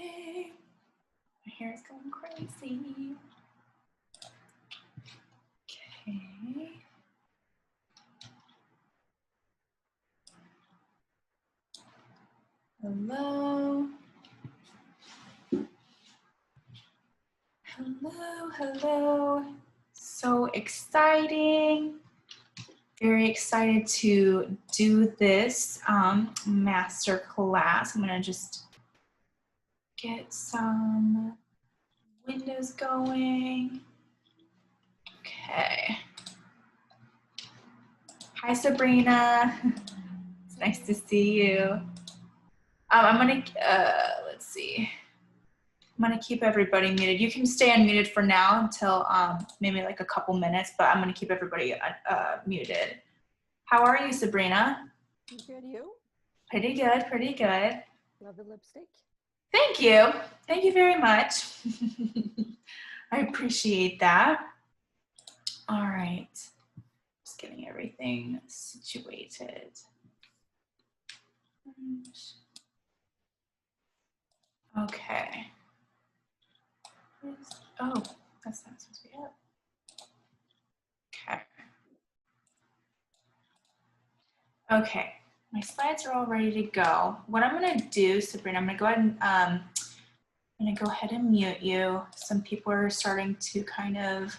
Okay. My hair is going crazy. Okay. Hello. Hello, hello. So exciting. Very excited to do this master class. I'm gonna just get some windows going. Okay. Hi, Sabrina. It's nice to see you. I'm gonna, let's see. I'm gonna keep everybody muted. You can stay unmuted for now until maybe like a couple minutes, but I'm gonna keep everybody muted. How are you, Sabrina? Good, you? Pretty good, pretty good. Love the lipstick. Thank you. Thank you very much. I appreciate that. All right. Just getting everything situated. Okay. Oh, that's not supposed to be up. Okay. Okay, my slides are all ready to go. What I'm gonna do, Sabrina, I'm gonna go ahead and mute you. Some people are starting to kind of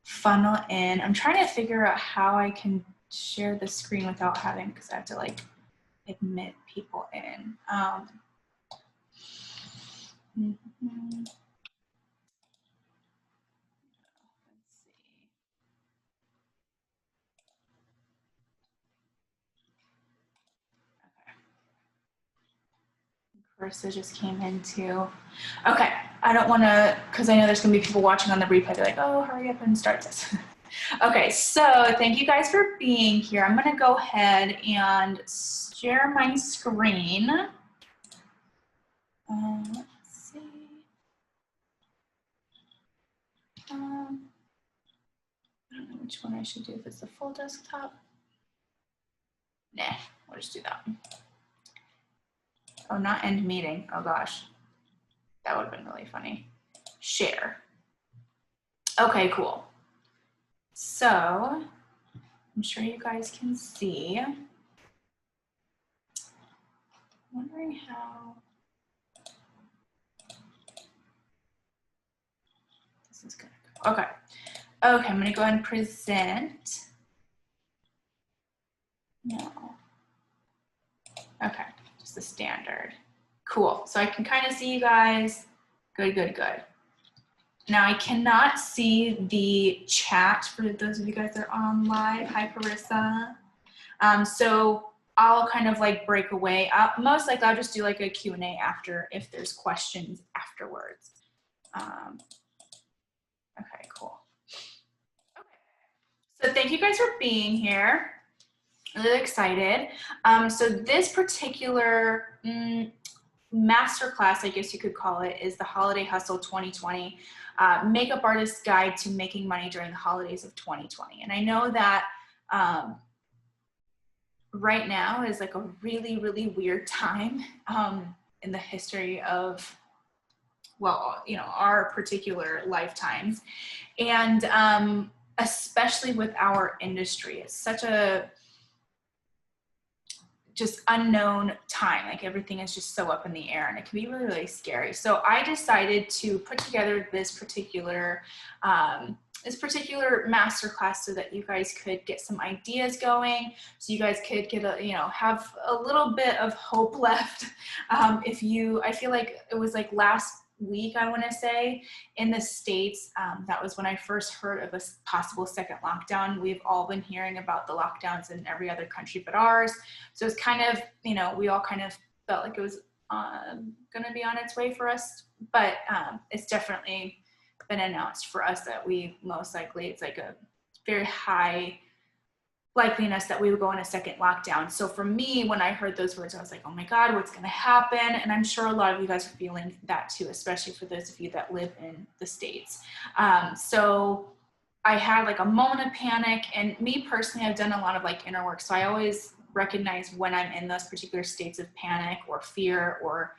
funnel in. I'm trying to figure out how I can share the screen without having, because I have to like admit people in. Carissa just came in too. Okay, I don't want to, because I know there's going to be people watching on the replay. They're like, oh, hurry up and start this. Okay, so thank you guys for being here. I'm going to go ahead and share my screen. Let's see. I don't know which one I should do. If it's the full desktop. Nah, we'll just do that. Oh, not end meeting. Oh gosh, that would have been really funny. Share. Okay, cool. So I'm sure you guys can see. I'm wondering how this is gonna go. Okay. Okay, I'm gonna go ahead and present. No. Okay, just the standard. Cool, so I can kind of see you guys. Good, good, good. Now I cannot see the chat for those of you guys that are on live. Hi, Carissa. So I'll kind of like break away. Most likely I'll just do like a Q&A after if there's questions afterwards. Okay, cool. Okay. So thank you guys for being here. I'm really excited. So this particular masterclass, I guess you could call it, is the Holiday Hustle 2020 Makeup Artist's Guide to Making Money During the Holidays of 2020. And I know that right now is like a really, really weird time in the history of, well, you know, our particular lifetimes. And especially with our industry, it's such a just unknown time. Like everything is just so up in the air and it can be really, really scary. So I decided to put together this particular masterclass so that you guys could get some ideas going, so you guys could get a, you know, have a little bit of hope left. I feel like it was like last week, I want to say, in the States, that was when I first heard of a possible second lockdown. We've all been hearing about the lockdowns in every other country but ours. So it's kind of, you know, we all kind of felt like it was going to be on its way for us, but it's definitely been announced for us that we most likely, it's like a very high likeliness that we would go in a second lockdown. So for me, when I heard those words, I was like, oh my God, what's gonna happen? And I'm sure a lot of you guys are feeling that too, especially for those of you that live in the States. So I had like a moment of panic, and me personally, I've done a lot of like inner work. So I always recognize when I'm in those particular states of panic or fear or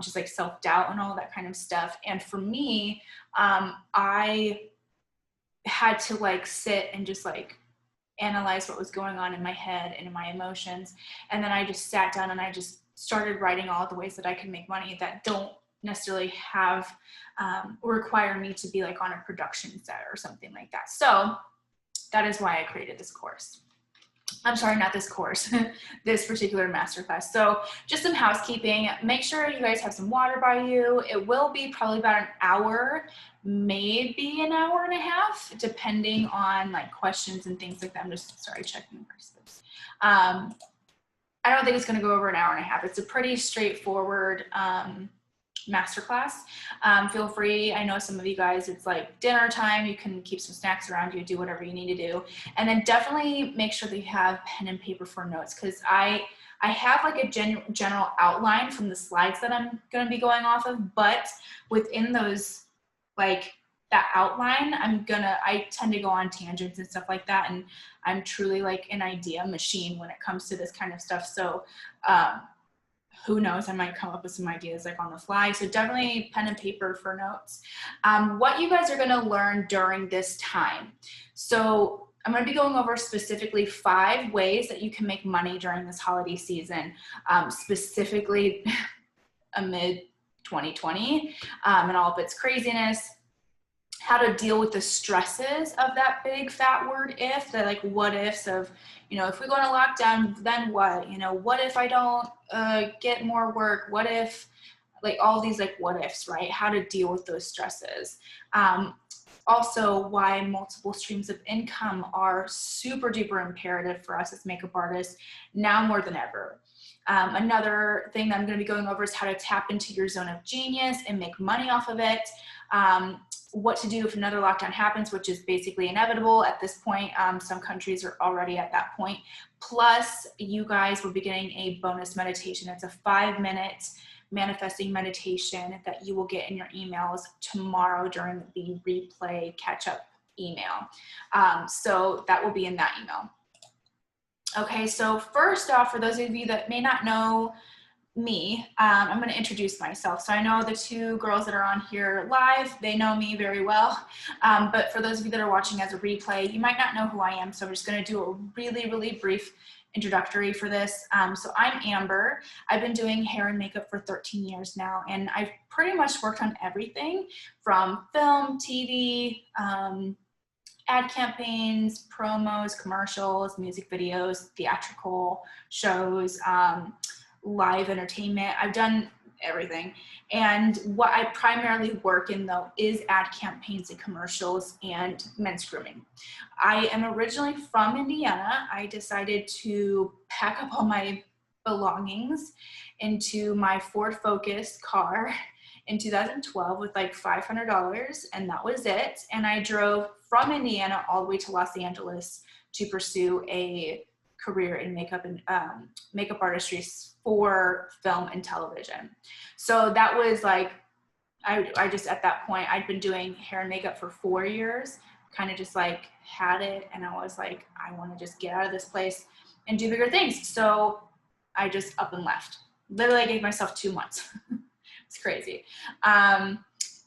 just like self-doubt and all that kind of stuff. And for me, I had to like sit and just like analyze what was going on in my head and in my emotions. And then I just sat down and I just started writing all the ways that I can make money that don't necessarily have or require me to be like on a production set or something like that. So that is why I created this course. I'm sorry, not this course, this particular masterclass. So just some housekeeping. Make sure you guys have some water by you. It will be probably about an hour, maybe an hour and a half, depending on like questions and things like that. I'm just, sorry, checking the prices. I don't think it's going to go over an hour and a half. It's a pretty straightforward masterclass. Feel free. I know some of you guys, it's like dinner time. You can keep some snacks around you, do whatever you need to do. And then definitely make sure that you have pen and paper for notes, because I have like a general outline from the slides that I'm going to be going off of, but within those, like that outline, I tend to go on tangents and stuff like that. And I'm truly like an idea machine when it comes to this kind of stuff. So, who knows, I might come up with some ideas like on the fly. So definitely pen and paper for notes. What you guys are gonna learn during this time. So I'm gonna be going over specifically 5 ways that you can make money during this holiday season, specifically amid 2020 and all of its craziness. How to deal with the stresses of that big fat word if, the like what ifs of, you know, if we go into lockdown, then what? You know, what if I don't get more work? What if, like all these like what ifs, right? How to deal with those stresses. Also, why multiple streams of income are super duper imperative for us as makeup artists now more than ever. Another thing that I'm going to be going over is how to tap into your zone of genius and make money off of it. What to do if another lockdown happens, which is basically inevitable at this point. Some countries are already at that point. Plus, you guys will be getting a bonus meditation. It's a 5-minute manifesting meditation that you will get in your emails tomorrow during the replay catch-up email. So that will be in that email. Okay, so first off, for those of you that may not know me, I'm going to introduce myself. So I know the 2 girls that are on here live, they know me very well. But for those of you that are watching as a replay, you might not know who I am. So I'm just going to do a really, really brief introductory for this. So I'm Amber. I've been doing hair and makeup for 13 years now, and I've pretty much worked on everything from film, TV, ad campaigns, promos, commercials, music videos, theatrical shows, live entertainment. I've done everything. And what I primarily work in though is ad campaigns and commercials and men's grooming. I am originally from Indiana. I decided to pack up all my belongings into my Ford Focus car in 2012 with like $500, and that was it. And I drove from Indiana all the way to Los Angeles to pursue a career in makeup and makeup artistry for film and television. So that was like, I just, at that point, I'd been doing hair and makeup for 4 years, kind of just like had it. And I was like, I want to just get out of this place and do bigger things. So I just up and left. Literally, I gave myself 2 months. It's crazy. I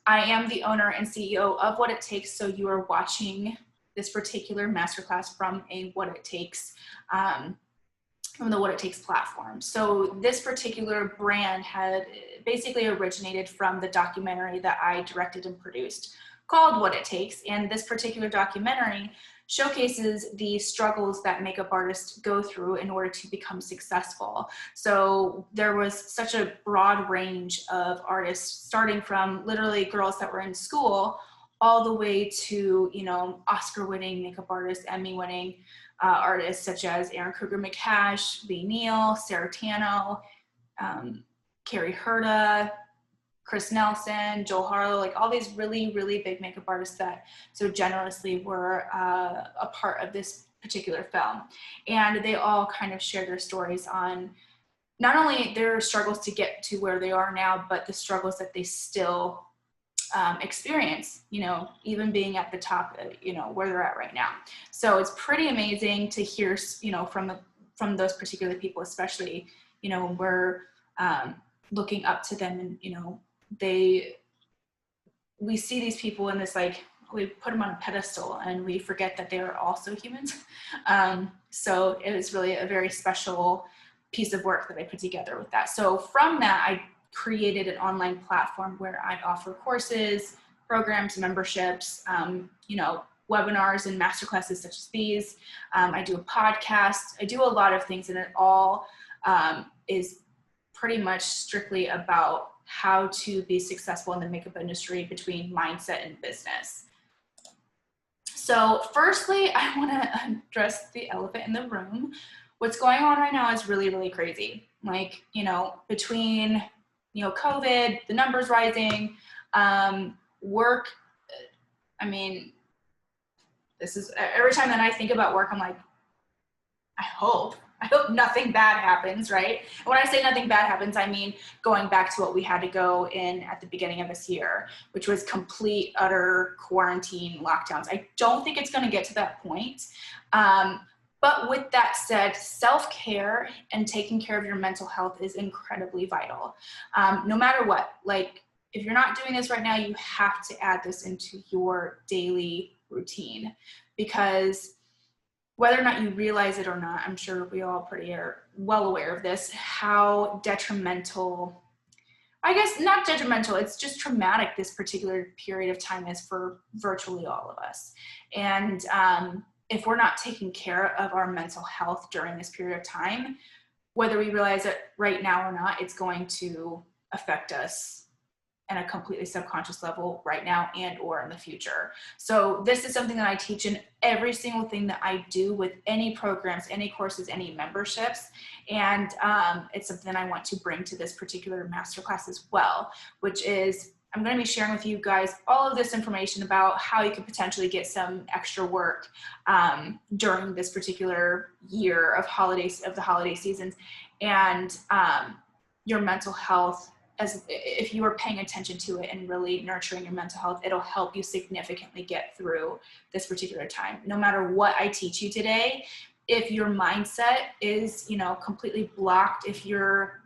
am the owner and CEO of What It Takes. So you are watching this particular masterclass from a What It Takes, from the What It Takes platform. So this particular brand had basically originated from the documentary that I directed and produced called What It Takes. And this particular documentary showcases the struggles that makeup artists go through in order to become successful. So there was such a broad range of artists, starting from literally girls that were in school all the way to, you know, Oscar-winning makeup artists, Emmy-winning artists such as Erin Kruger-McCash, Lee Neal, Sarah Tano, Carrie Herda, Chris Nelson, Joel Harlow, like all these really, really big makeup artists that so generously were a part of this particular film. And they all kind of share their stories on not only their struggles to get to where they are now, but the struggles that they still experience, you know, even being at the top, you know, where they're at right now. So it's pretty amazing to hear, you know, from from those particular people, especially, you know, when we're looking up to them, and, you know, we see these people in this, like, we put them on a pedestal and we forget that they are also humans. So it was really a very special piece of work that I put together with that. So from that, I created an online platform where I offer courses, programs, memberships, you know, webinars and masterclasses such as these. I do a podcast. I do a lot of things, and it all is pretty much strictly about how to be successful in the makeup industry between mindset and business. So firstly, I want to address the elephant in the room. What's going on right now is really, really crazy. Like, you know, between, you know, COVID, the numbers rising, work, I mean, this is, every time that I think about work, I'm like, I hope nothing bad happens, right? And when I say nothing bad happens, I mean going back to what we had to go in at the beginning of this year, which was complete, utter quarantine lockdowns. I don't think it's going to get to that point. But with that said, self-care and taking care of your mental health is incredibly vital. No matter what, like, if you're not doing this right now, you have to add this into your daily routine, because whether or not you realize it or not, I'm sure we all pretty are well aware of this, how detrimental, I guess not detrimental, it's just traumatic this particular period of time is for virtually all of us. And if we're not taking care of our mental health during this period of time, whether we realize it right now or not, it's going to affect us on a completely subconscious level right now and or in the future. So this is something that I teach in every single thing that I do with any programs, any courses, any memberships. And it's something I want to bring to this particular masterclass as well, which is I'm going to be sharing with you guys all of this information about how you could potentially get some extra work during this particular year of the holiday seasons, and your mental health. As if you are paying attention to it and really nurturing your mental health, it'll help you significantly get through this particular time. No matter what I teach you today, if your mindset is, you know, completely blocked, if you're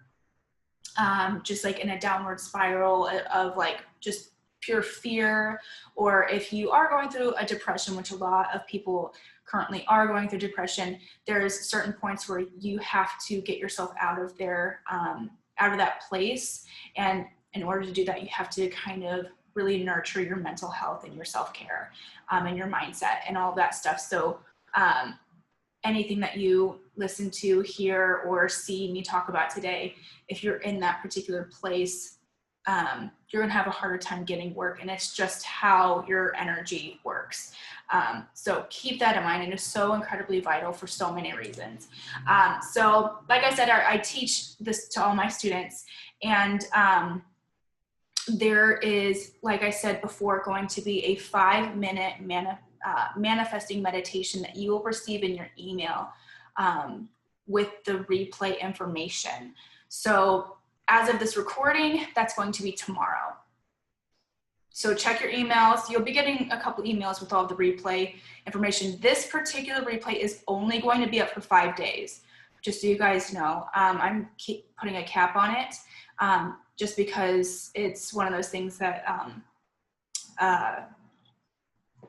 just like in a downward spiral of like just pure fear, or if you are going through a depression, which a lot of people currently are going through depression, there's certain points where you have to get yourself out of there, out of that place. And in order to do that, you have to kind of really nurture your mental health and your self-care and your mindset and all of that stuff. So anything that you listen to, hear, or see me talk about today, if you're in that particular place, you're gonna have a harder time getting work, and it's just how your energy works. So keep that in mind, and it's so incredibly vital for so many reasons. So like I said, I teach this to all my students, and there is, like I said before, going to be a 5-minute manifesting meditation that you will receive in your email with the replay information. So as of this recording, that's going to be tomorrow. So check your emails. You'll be getting a couple emails with all the replay information. This particular replay is only going to be up for 5 days, just so you guys know. I'm putting a cap on it just because it's one of those things that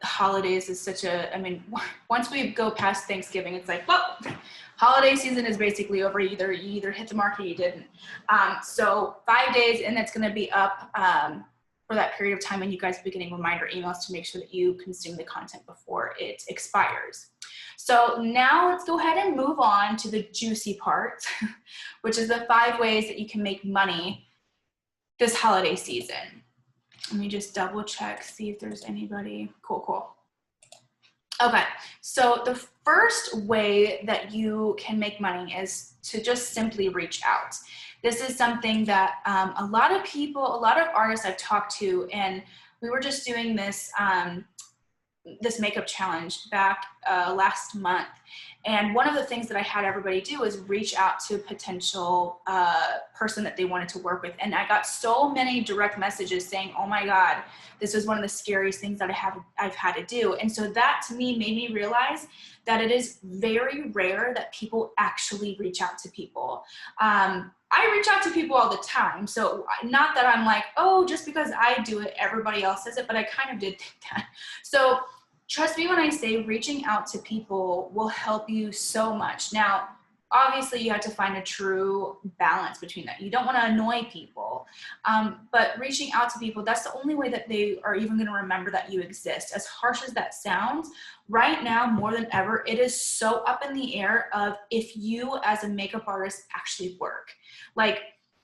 holidays is such a, I mean, once we go past Thanksgiving, it's like, well, holiday season is basically over. You either hit the mark or you didn't. So 5 days, and that's going to be up for that period of time, and you guys will be getting reminder emails to make sure that you consume the content before it expires. So now let's go ahead and move on to the juicy part, which is the 5 ways that you can make money this holiday season. Let me just double check, see if there's anybody. Cool. Okay, so the first way that you can make money is to just simply reach out. This is something that a lot of people, a lot of artists I've talked to, and we were just doing this this makeup challenge back last month. And one of the things that I had everybody do was reach out to a potential person that they wanted to work with. And I got so many direct messages saying, oh my God, this was one of the scariest things that I've had to do. And so that to me made me realize that it is very rare that people actually reach out to people. I reach out to people all the time. So not that I'm like, oh, just because I do it, everybody else does it, but I kind of did think that. So trust me when I say reaching out to people will help you so much. Now, obviously you have to find a true balance between that. You don't want to annoy people, but reaching out to people, that's the only way that they are even going to remember that you exist. As harsh as that sounds, right now, more than ever, it is so up in the air of if you as a makeup artist actually work. Like,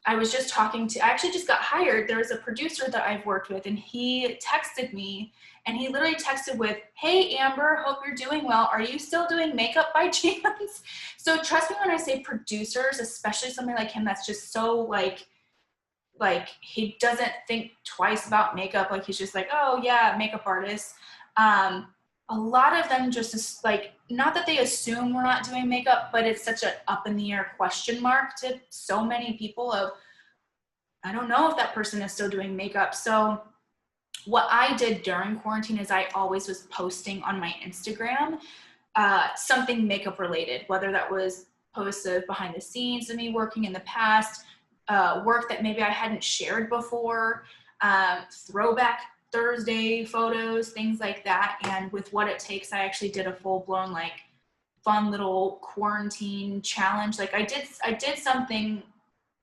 I was just I actually just got hired. There's a producer that I've worked with, and he texted me, and he literally texted with, hey, Amber, hope you're doing well. Are you still doing makeup by chance? So trust me when I say producers, especially somebody like him that's just so like he doesn't think twice about makeup. Like, he's just like, oh yeah, makeup artist. A lot of them just like, not that they assume we're not doing makeup, but it's such an up in the air question mark to so many people of, I don't know if that person is still doing makeup. So what I did during quarantine is I always was posting on my Instagram something makeup related, whether that was posts of behind the scenes of me working in the past, work that maybe I hadn't shared before, throwback Thursday photos, things like that. And with What It Takes, I actually did a full-blown like fun little quarantine challenge. Like I did something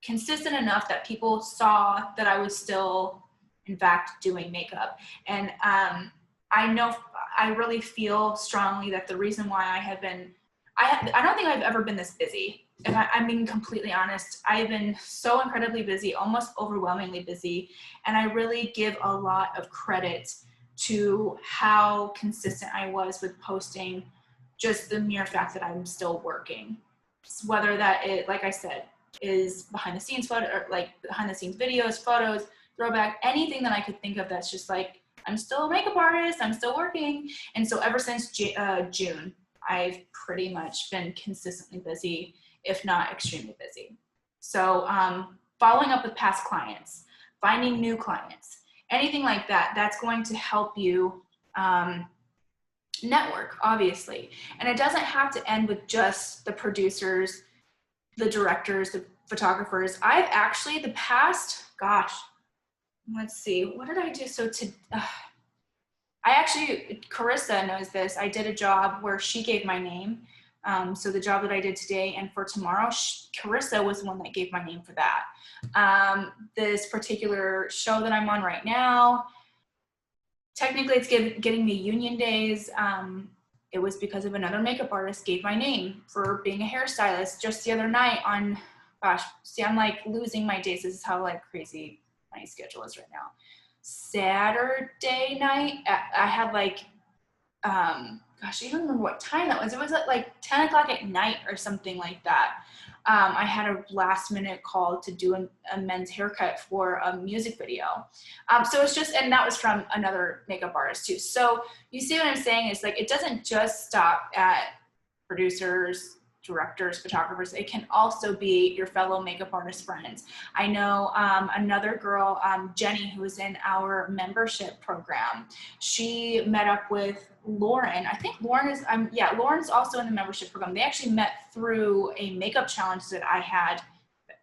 consistent enough that people saw that I was still in fact doing makeup. And I know, I really feel strongly that the reason why I don't think I've ever been this busy. If I'm being completely honest, I've been so incredibly busy, almost overwhelmingly busy. And I really give a lot of credit to how consistent I was with posting, just the mere fact that I'm still working. Whether that it, like I said, is behind the scenes photo, or like behind the scenes videos, photos, throwback, anything that I could think of that's just like, I'm still a makeup artist, I'm still working. And so ever since June, I've pretty much been consistently busy, if not extremely busy. So following up with past clients, finding new clients, anything like that, that's going to help you network, obviously. And it doesn't have to end with just the producers, the directors, the photographers. I've actually the past, gosh, let's see, what did I do? So Carissa knows this. I did a job where she gave my name. So the job that I did today and for tomorrow, Carissa was the one that gave my name for that. This particular show that I'm on right now, technically it's getting me union days. It was because of another makeup artist gave my name for being a hairstylist just the other night on, gosh, see, I'm like losing my days. This is how like crazy my schedule is right now. Saturday night, I had like, gosh, I don't remember what time that was. It was at like 10 o'clock at night or something like that. I had a last minute call to do a men's haircut for a music video. So it's just, and that was from another makeup artist too. So you see what I'm saying? It's like, it doesn't just stop at producers, directors, photographers. It can also be your fellow makeup artist friends. I know another girl, Jenny, who was in our membership program. She met up with Lauren. I think Lauren is, Lauren's also in the membership program. They actually met through a makeup challenge that I had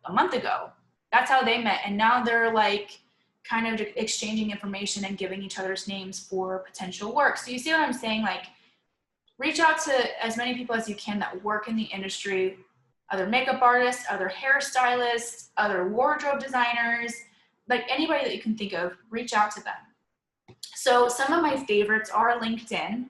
a month ago. That's how they met. And now they're like kind of exchanging information and giving each other's names for potential work. So you see what I'm saying? Like, reach out to as many people as you can that work in the industry, other makeup artists, other hairstylists, other wardrobe designers, like anybody that you can think of, reach out to them. So some of my favorites are LinkedIn.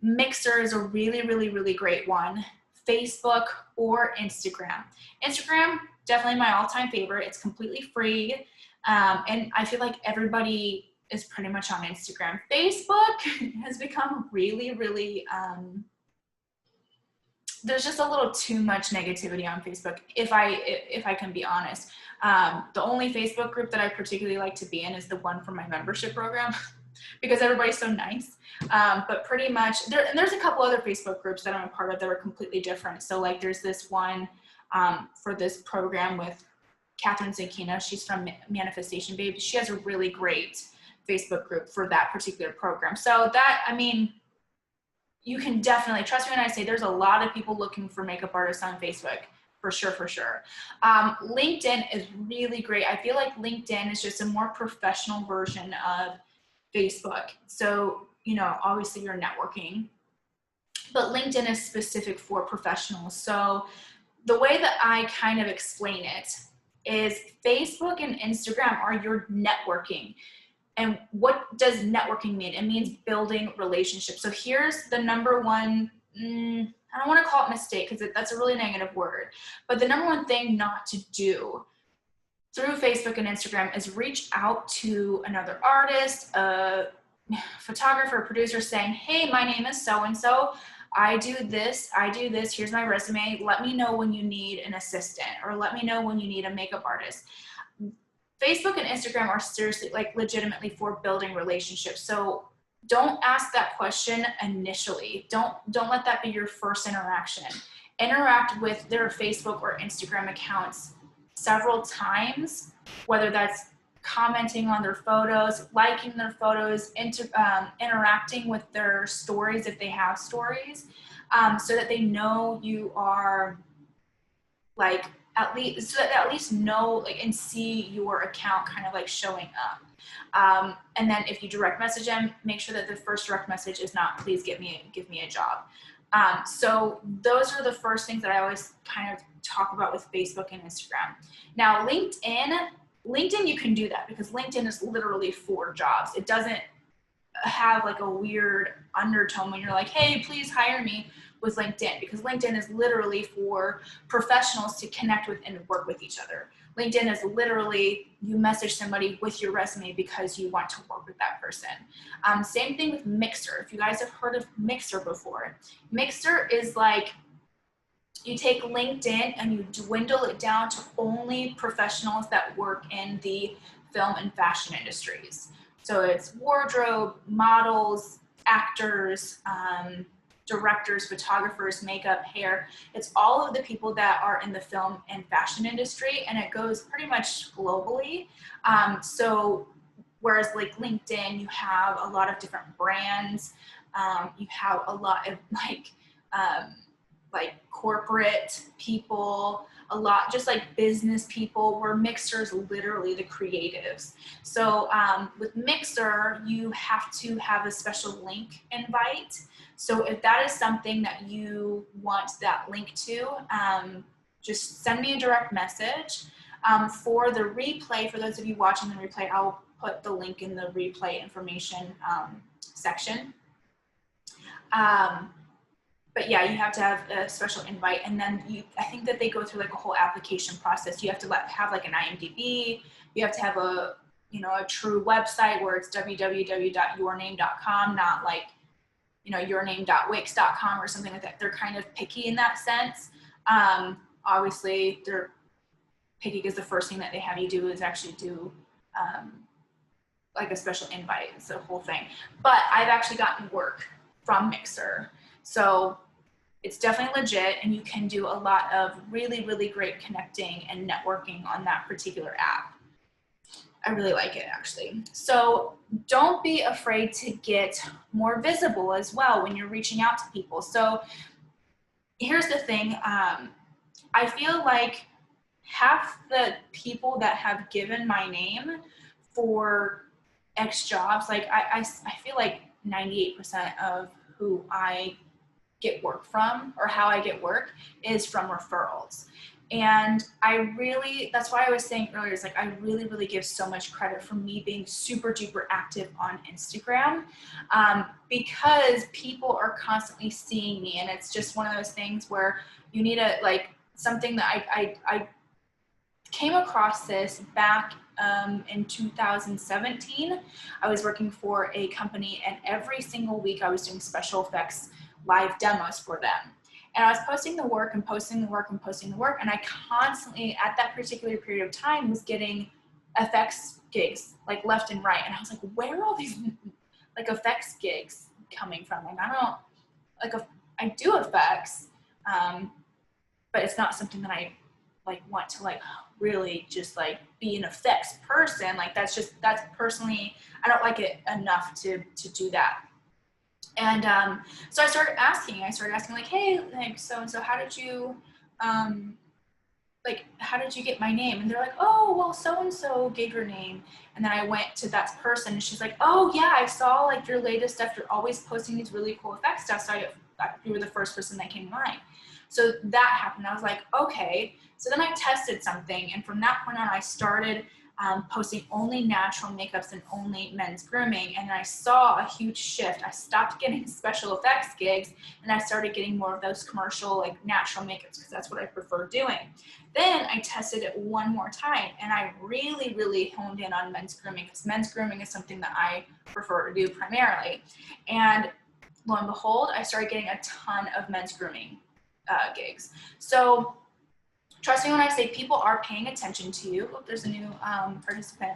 Mixer is a really, really, really great one. Facebook or Instagram. Instagram, definitely my all-time favorite. It's completely free. And I feel like everybody is pretty much on Instagram. Facebook has become really, really, there's just a little too much negativity on Facebook, if I can be honest. The only Facebook group that I particularly like to be in is the one from my membership program. because everybody's so nice. But pretty much, there's a couple other Facebook groups that I'm a part of that are completely different. So like there's this one for this program with Catherine Zankina. She's from Manifestation Babe. She has a really great Facebook group for that particular program. So that, I mean, you can definitely, trust me when I say there's a lot of people looking for makeup artists on Facebook, for sure, for sure. LinkedIn is really great. I feel like LinkedIn is just a more professional version of Facebook. So, you know, obviously you're networking, but LinkedIn is specific for professionals. So the way that I kind of explain it is Facebook and Instagram are your networking. And what does networking mean? It means building relationships. So here's the number one, I don't want to call it mistake because that's a really negative word, but the number one thing not to do through Facebook and Instagram is reach out to another artist, a photographer, a producer saying, hey, my name is so-and-so. I do this, here's my resume. Let me know when you need an assistant, or let me know when you need a makeup artist. Facebook and Instagram are seriously, like, legitimately for building relationships. So don't ask that question initially. Don't let that be your first interaction. Interact with their Facebook or Instagram accounts several times, whether that's commenting on their photos, liking their photos, interacting with their stories if they have stories, so that they know you are, like, at least know, like, and see your account kind of like showing up. And then if you direct message them, make sure that the first direct message is not, please give me a job. So those are the first things that I always kind of talk about with Facebook and Instagram. Now, LinkedIn, you can do that because LinkedIn is literally for jobs. It doesn't have like a weird undertone when you're like, hey, please hire me with LinkedIn, because LinkedIn is literally for professionals to connect with and work with each other. LinkedIn is literally, you message somebody with your resume because you want to work with that person. Same thing with Mixer. If you guys have heard of Mixer before, Mixer is like, you take LinkedIn and you dwindle it down to only professionals that work in the film and fashion industries. So it's wardrobe, models, actors, directors, photographers, makeup, hair. It's all of the people that are in the film and fashion industry, and it goes pretty much globally. So whereas like LinkedIn, you have a lot of different brands, you have a lot of like corporate people, a lot just like business people, where Mixer is literally the creatives. So with Mixer, you have to have a special link invite. So if that is something that you want that link to, just send me a direct message. For the replay, for those of you watching the replay, I'll put the link in the replay information section. But yeah, you have to have a special invite, and then I think that they go through like a whole application process. You have to have like an IMDb. You have to have a true website where it's www.yourname.com, not like yourname.wix.com or something like that. They're kind of picky in that sense. Obviously, they're picky because the first thing that they have you do is actually do like a special invite. It's the whole thing. But I've actually gotten work from Mixer. So it's definitely legit, and you can do a lot of really, really great connecting and networking on that particular app. I really like it, actually. So don't be afraid to get more visible as well when you're reaching out to people. So here's the thing. I feel like half the people that have given my name for X jobs, like I feel like 98% of who I get work from, or how I get work, is from referrals. And that's why I was saying earlier, is like, I really, really give so much credit for me being super duper active on Instagram, because people are constantly seeing me. And it's just one of those things where you need something that I came across this back in 2017. I was working for a company, and every single week I was doing special effects live demos for them. And I was posting the work and posting the work and posting the work. And I constantly, at that particular period of time, was getting FX gigs like left and right. And I was like, where are all these like effects gigs coming from. Like I don't, like I do effects, but it's not something that I like want to like really just like be an effects person. Like that's personally, I don't like it enough to do that. And so I started asking like, hey, like so how did you like, how did you get my name? And they're like, oh, well, so-and-so gave your name. And then I went to that person and she's like, oh yeah, I saw like your latest stuff. You're always posting these really cool effects stuff. So you were the first person that came to mind. So that happened. I was like, okay. So then I tested something. And from that point on, I started posting only natural makeups and only men's grooming. And I saw a huge shift. I stopped getting special effects gigs and I started getting more of those commercial, like natural makeups, because that's what I prefer doing. Then I tested it one more time and I really, really honed in on men's grooming, because men's grooming is something that I prefer to do primarily. And lo and behold, I started getting a ton of men's grooming gigs. So trust me when I say people are paying attention to you. Oh, there's a new participant.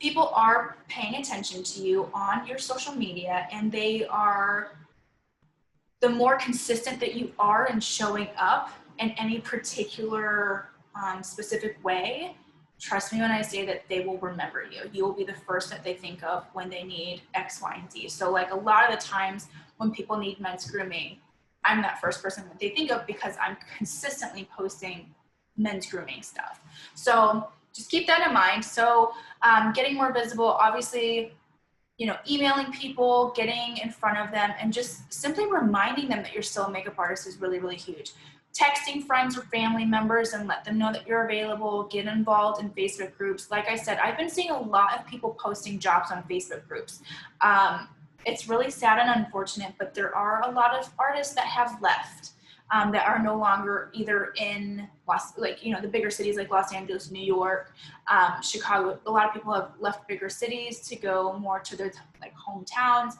People are paying attention to you on your social media, and they are, the more consistent that you are in showing up in any particular specific way, trust me when I say that they will remember you. You will be the first that they think of when they need X, Y, and Z. So like a lot of the times when people need men's grooming, I'm that first person that they think of because I'm consistently posting men's grooming stuff. So just keep that in mind. So getting more visible, obviously, you know, emailing people, getting in front of them, and just simply reminding them that you're still a makeup artist is really, really huge. Texting friends or family members and let them know that you're available. Get involved in Facebook groups. Like I said, I've been seeing a lot of people posting jobs on Facebook groups. It's really sad and unfortunate, but there are a lot of artists that have left, that are no longer either in the bigger cities like Los Angeles, New York, Chicago. A lot of people have left bigger cities to go more to their like hometowns,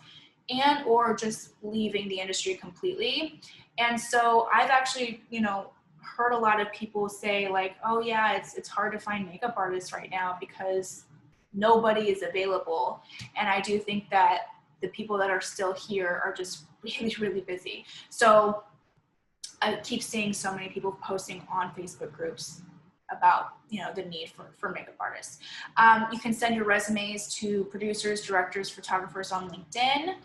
and or just leaving the industry completely. And so I've actually, heard a lot of people say like, oh yeah, it's hard to find makeup artists right now because nobody is available. And I do think that the people that are still here are just really, really busy. So I keep seeing so many people posting on Facebook groups about, the need for makeup artists. You can send your resumes to producers, directors, photographers on LinkedIn.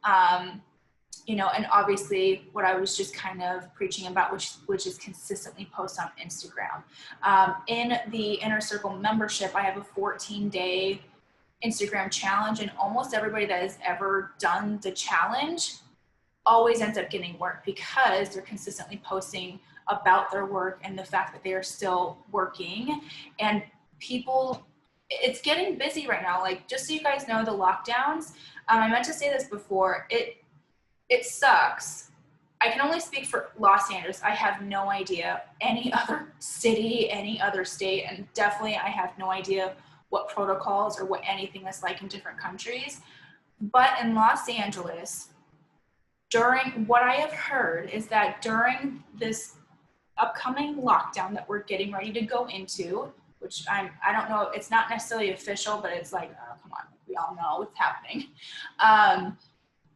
And obviously what I was just kind of preaching about, which is consistently post on Instagram. In the Inner Circle membership, I have a 14-day Instagram challenge, and almost everybody that has ever done the challenge always ends up getting work because they're consistently posting about their work and the fact that they are still working. And people, it's getting busy right now. Like, just so you guys know, the lockdowns, I meant to say this before, it sucks. I can only speak for Los Angeles. I have no idea any other city, any other state, and definitely I have no idea what protocols or what anything is like in different countries. But in Los Angeles, during what I have heard is that during this upcoming lockdown that we're getting ready to go into, which I don't know, it's not necessarily official, but it's like, oh, come on, we all know what's happening.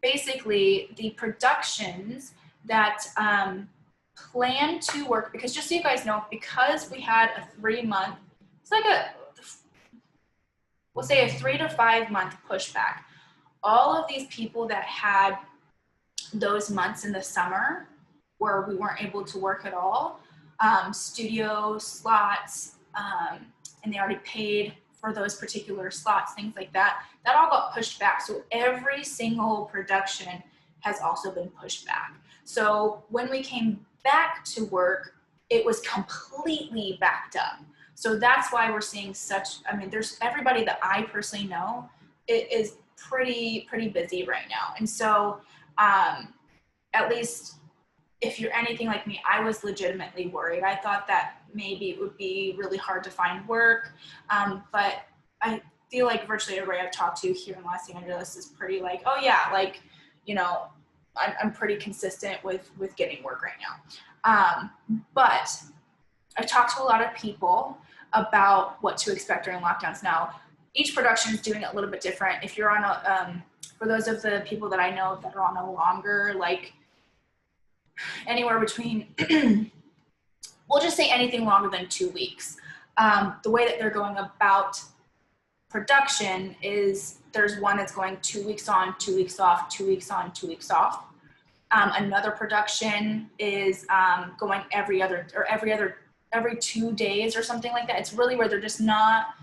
Basically, the productions that plan to work, because just so you guys know, because we had a 3-month, it's like we'll say a 3 to 5 month pushback. All of these people that had those months in the summer where we weren't able to work at all, studio slots, and they already paid for those particular slots, things like that, that all got pushed back. So every single production has also been pushed back. So when we came back to work, it was completely backed up. So that's why we're seeing there's everybody that I personally know, it is pretty busy right now. And so at least if you're anything like me, I was legitimately worried. I thought that maybe it would be really hard to find work. But I feel like virtually everybody I've talked to here in Los Angeles is pretty like, oh yeah, like, I'm pretty consistent with getting work right now. But I talked to a lot of people about what to expect during lockdowns. Now, each production is doing it a little bit different. If you're on a, for those of the people that I know that are on a longer, like anywhere between, we'll just say anything longer than 2 weeks. The way that they're going about production is there's one that's going 2 weeks on, 2 weeks off, 2 weeks on, 2 weeks off. Another production is going every 2 days or something like that. It's really where they're just not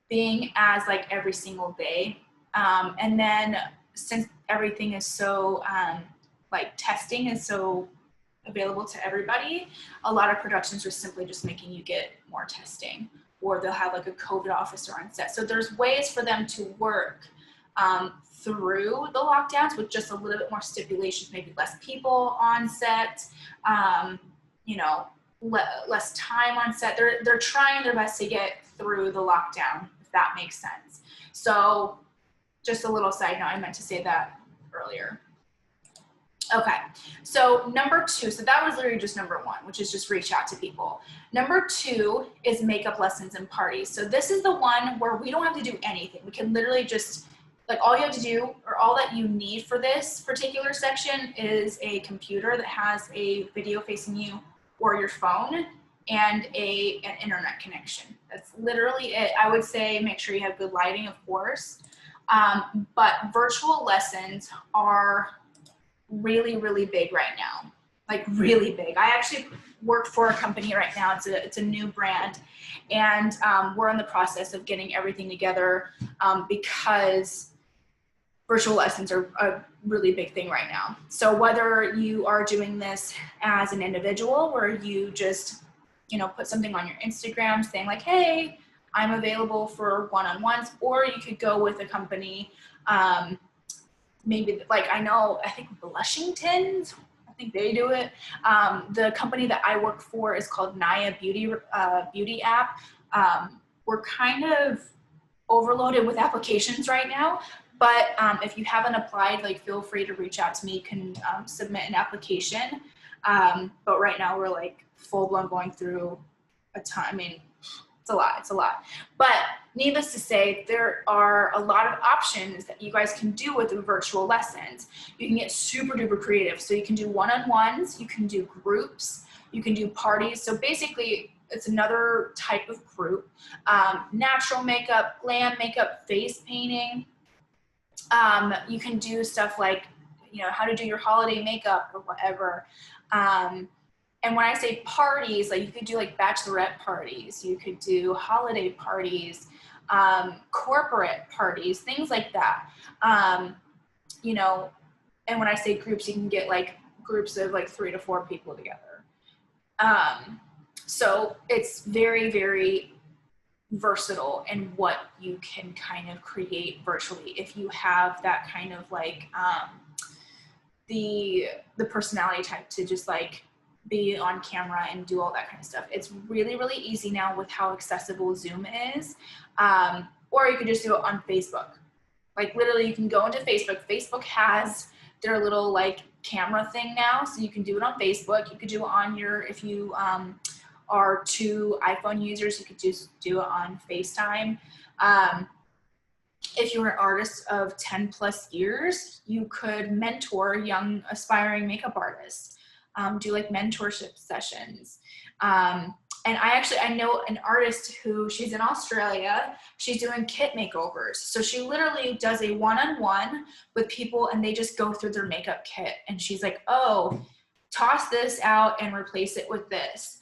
being as like every single day. And then since everything is so like testing is so available to everybody, a lot of productions are simply just making you get more testing, or they'll have like a COVID officer on set. So there's ways for them to work through the lockdowns with just a little bit more stipulations, maybe less people on set, you know, less time on set. They're trying their best to get through the lockdown, if that makes sense. So just a little side note, I meant to say that earlier. Okay, so number 2, so that was literally just number 1, which is just reach out to people. Number 2 is makeup lessons and parties. So this is the one where we don't have to do anything. We can literally just, like, all you have to do, or all that you need for this particular section is a computer that has a video facing you, or your phone, and an internet connection. That's literally it. I would say make sure you have good lighting, of course. But virtual lessons are really, really big right now, like really big. I actually work for a company right now. It's a new brand, and we're in the process of getting everything together because virtual lessons are a really big thing right now. So whether you are doing this as an individual, where you just, you know, put something on your Instagram saying like, hey, I'm available for one-on-ones, or you could go with a company, maybe like I think Blushingtons, I think they do it. The company that I work for is called Naya Beauty app. We're kind of overloaded with applications right now, but if you haven't applied, like, feel free to reach out to me. You can submit an application. But right now we're like full blown going through a ton. I mean, it's a lot. But needless to say, there are a lot of options that you guys can do with the virtual lessons. You can get super duper creative. So you can do one-on-ones, you can do groups, you can do parties. So basically it's another type of group. Natural makeup, glam makeup, face painting. You can do stuff like, you know, how to do your holiday makeup or whatever. And when I say parties, like, you could do like bachelorette parties, you could do holiday parties, corporate parties, things like that. You know, and when I say groups, you can get like groups of like 3 to 4 people together. So it's very, very versatile in what you can kind of create virtually if you have that kind of like the personality type to just like be on camera and do all that kind of stuff. It's really, really easy now with how accessible Zoom is. Or you could just do it on Facebook. Like, literally, you can go into Facebook. Facebook has their little like camera thing now, so you can do it on Facebook. You could do it on your, if you are 2 iPhone users, you could just do it on FaceTime. If you're an artist of 10 plus years, you could mentor young aspiring makeup artists. Do like mentorship sessions. And I know an artist who, she's in Australia, she's doing kit makeovers. So she literally does a one-on-one with people, and they just go through their makeup kit. And she's like, oh, toss this out and replace it with this.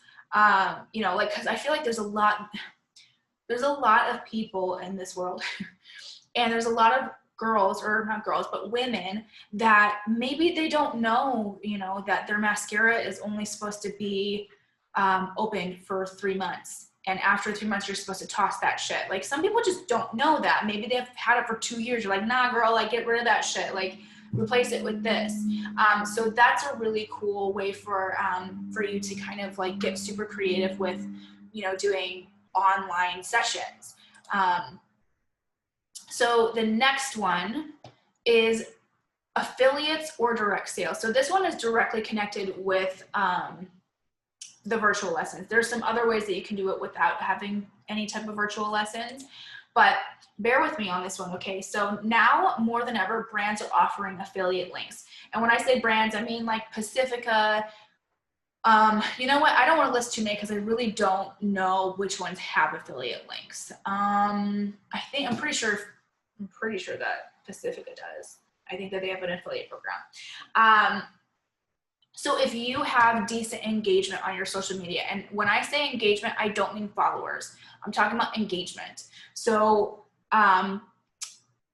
You know, like, cause I feel like there's a lot of people in this world and there's a lot of girls, or not girls, but women, that maybe they don't know, you know, that their mascara is only supposed to be open for 3 months. And after 3 months, you're supposed to toss that shit. Like, some people just don't know that. Maybe they've had it for 2 years. You're like, nah, girl, like, get rid of that shit. Like, replace it with this. So that's a really cool way for you to kind of like get super creative with, you know, doing online sessions. So the next one is affiliates or direct sales. So this one is directly connected with the virtual lessons. There's some other ways that you can do it without having any type of virtual lessons. but bear with me on this one, okay? So now more than ever, brands are offering affiliate links. And when I say brands, I mean like Pacifica. You know what? I don't want to list too many because I really don't know which ones have affiliate links. I'm pretty sure that Pacifica does. I think that they have an affiliate program. So if you have decent engagement on your social media, and when I say engagement, I don't mean followers. I'm talking about engagement. So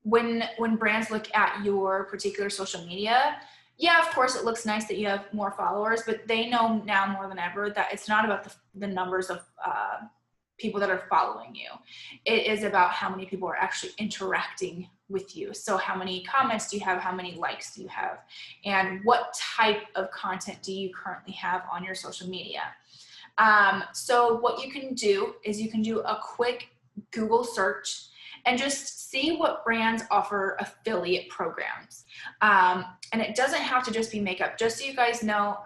when brands look at your particular social media, yeah, of course, it looks nice that you have more followers, but they know now more than ever that it's not about the numbers of people that are following you. It is about how many people are actually interacting with you. So how many comments do you have? How many likes do you have? And what type of content do you currently have on your social media? So what you can do is you can do a quick Google search and just see what brands offer affiliate programs. And it doesn't have to just be makeup. Just so you guys know,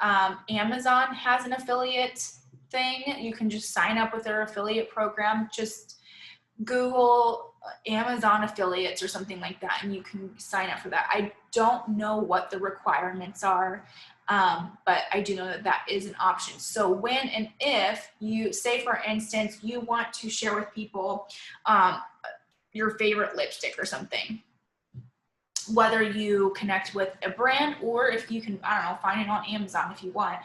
Amazon has an affiliate thing. You can just sign up with their affiliate program. Just Google Amazon affiliates or something like that, and you can sign up for that. I don't know what the requirements are, but I do know that that is an option. So when and if you, say for instance, you want to share with people your favorite lipstick or something, whether you connect with a brand or if you can, I don't know, find it on Amazon if you want,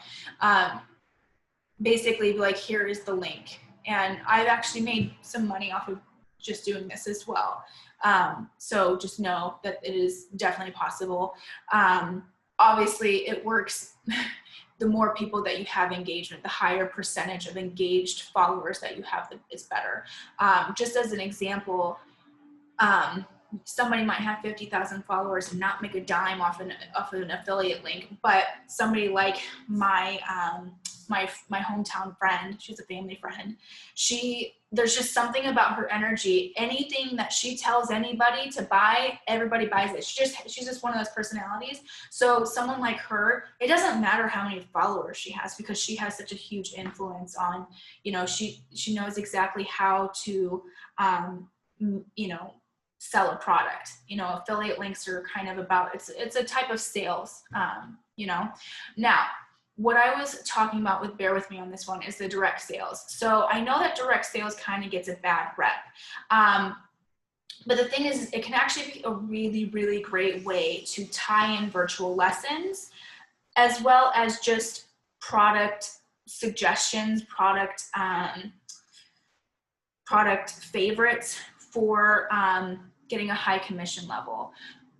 basically be like, here is the link. And I've actually made some money off of just doing this as well. So just know that it is definitely possible. Obviously it works. The more people that you have engagement, the higher percentage of engaged followers that you have is better. Just as an example, somebody might have 50,000 followers and not make a dime off an affiliate link, but somebody like my hometown friend, she's a family friend, there's just something about her energy. Anything that she tells anybody to buy, everybody buys it. She's just one of those personalities. So someone like her, it doesn't matter how many followers she has, because she has such a huge influence on, she knows exactly how to sell a product. Affiliate links are kind of about, it's a type of sales, Now, what I was talking about with, bear with me on this one, is the direct sales. So I know that direct sales kind of gets a bad rep. But the thing is, it can actually be a really, really great way to tie in virtual lessons, as well as just product suggestions, product favorites for getting a high commission level.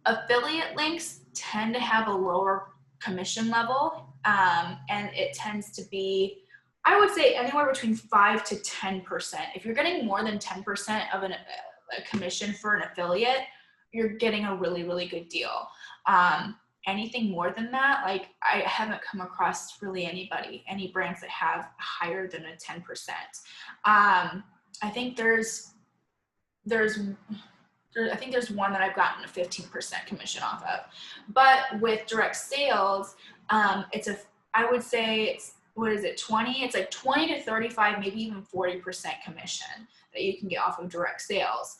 Affiliate links tend to have a lower commission level, and it tends to be, I would say, anywhere between 5 to 10%. If you're getting more than 10% of a commission for an affiliate, you're getting a really, really good deal. Anything more than that, like, I haven't come across really any brands that have higher than a 10%. I think there's one that I've gotten a 15% commission off of. But with direct sales, I would say it's, what is it, 20? It's like 20 to 35, maybe even 40% commission that you can get off of direct sales.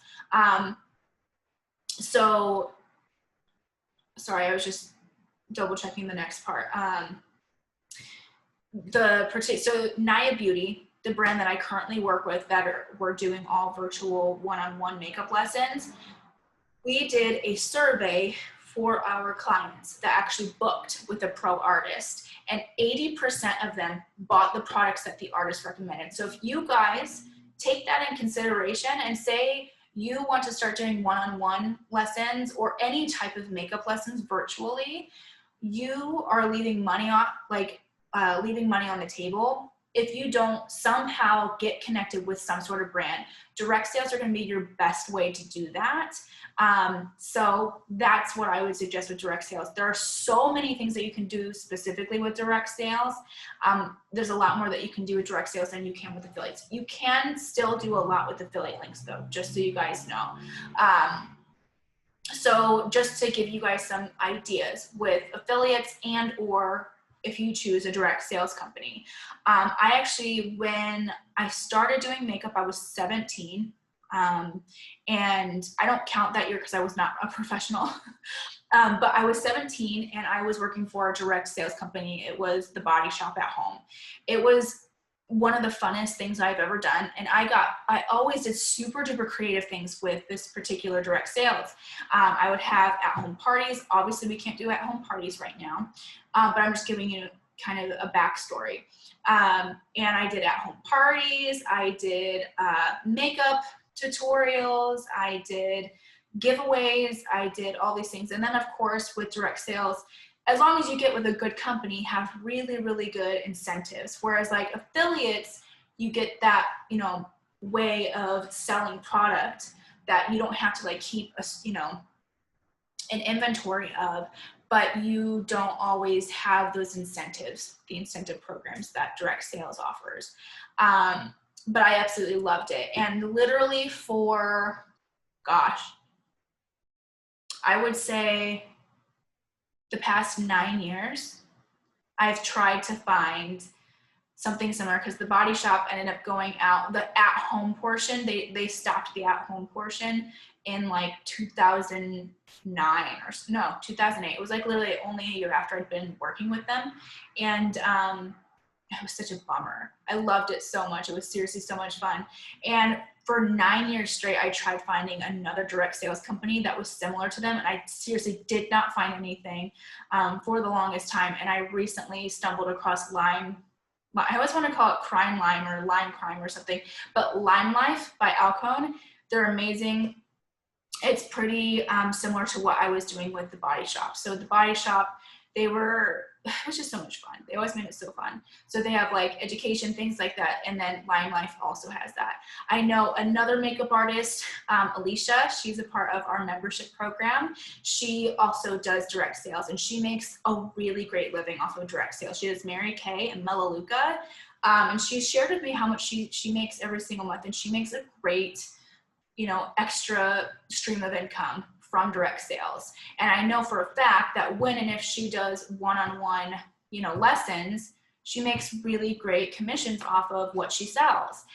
So, sorry, I was just double checking the next part. So Naya Beauty, the brand that I currently work with, we're doing all virtual one-on-one makeup lessons. We did a survey for our clients that actually booked with a pro artist, and 80% of them bought the products that the artist recommended. So if you guys take that in consideration and say you want to start doing one-on-one lessons or any type of makeup lessons virtually, you are leaving money on the table if you don't somehow get connected with some sort of brand. Direct sales are going to be your best way to do that. So that's what I would suggest with direct sales. There are so many things that you can do specifically with direct sales. There's a lot more that you can do with direct sales than you can with affiliates. You can still do a lot with affiliate links though, just so you guys know. So just to give you guys some ideas with affiliates and or if you choose a direct sales company. I actually, when I started doing makeup, I was 17. And I don't count that year because I was not a professional. But I was 17 and I was working for a direct sales company. It was the body shop at home. It was one of the funnest things I've ever done. And I always did super duper creative things with this particular direct sales. I would have at-home parties. Obviously we can't do at-home parties right now, but I'm just giving you kind of a backstory. And I did at-home parties. I did makeup tutorials. I did giveaways. I did all these things. And then of course with direct sales, as long as you get with a good company, have really, really good incentives. Whereas like affiliates, you get that, you know, way of selling product that you don't have to like keep a, you know, an inventory of, but you don't always have those incentives, the incentive programs that direct sales offers. But I absolutely loved it. And literally for, gosh, I would say the past 9 years, I've tried to find something similar because the body shop ended up going out, the at-home portion, they stopped the at-home portion in like 2009 or no, 2008. It was like literally only a year after I'd been working with them. And it was such a bummer. I loved it so much. It was seriously so much fun. And for 9 years straight, I tried finding another direct sales company that was similar to them. And I seriously did not find anything for the longest time. And I recently stumbled across Lime. I always want to call it Crime Lime or Lime Crime or something, but Lime Life by Alcone. They're amazing. It's pretty similar to what I was doing with the body shop. So the body shop, it was just so much fun. They always made it so fun. So they have like education, things like that. And then Lime Life also has that. I know another makeup artist, Alicia, she's a part of our membership program. She also does direct sales and she makes a really great living off of direct sales. She does Mary Kay and Melaleuca. And she shared with me how much she makes every single month. And she makes a great, you know, extra stream of income from direct sales. And I know for a fact that when and if she does one-on-one, you know, lessons, she makes really great commissions off of what she sells.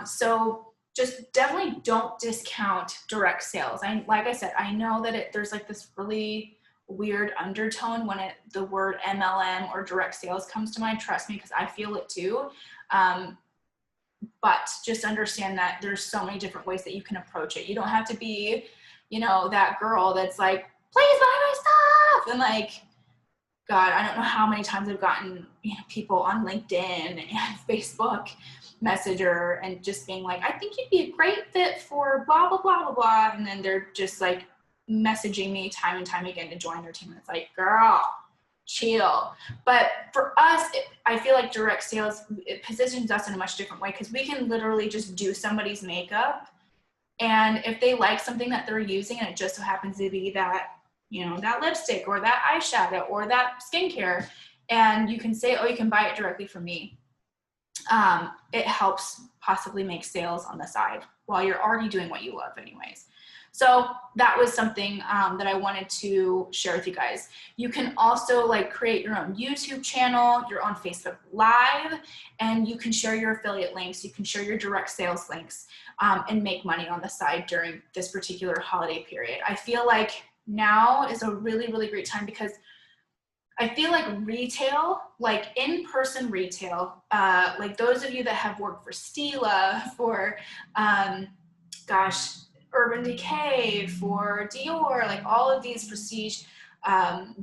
So just definitely don't discount direct sales. Like I said, I know that there's like this really weird undertone when the word MLM or direct sales comes to mind. Trust me, because I feel it too. But just understand that there's so many different ways that you can approach it. You don't have to be, you know, that girl that's like, please buy my stuff. And like, God, I don't know how many times I've gotten, you know, people on LinkedIn and Facebook Messenger and just being like, I think you'd be a great fit for blah, blah, blah, blah, blah. And then they're just like messaging me time and time again to join their team. And it's like, girl, chill. But for us, I feel like direct sales, it positions us in a much different way because we can literally just do somebody's makeup. And if they like something that they're using and it just so happens to be that, you know, that lipstick or that eyeshadow or that skincare, and you can say, oh, you can buy it directly from me. It helps possibly make sales on the side while you're already doing what you love anyways. So that was something that I wanted to share with you guys. You can also like create your own YouTube channel, you're on Facebook Live, and you can share your affiliate links, you can share your direct sales links, and make money on the side during this particular holiday period. I feel like now is a really, really great time because I feel like retail, like in-person retail, like those of you that have worked for Stila, for, Urban Decay, for Dior, like all of these prestige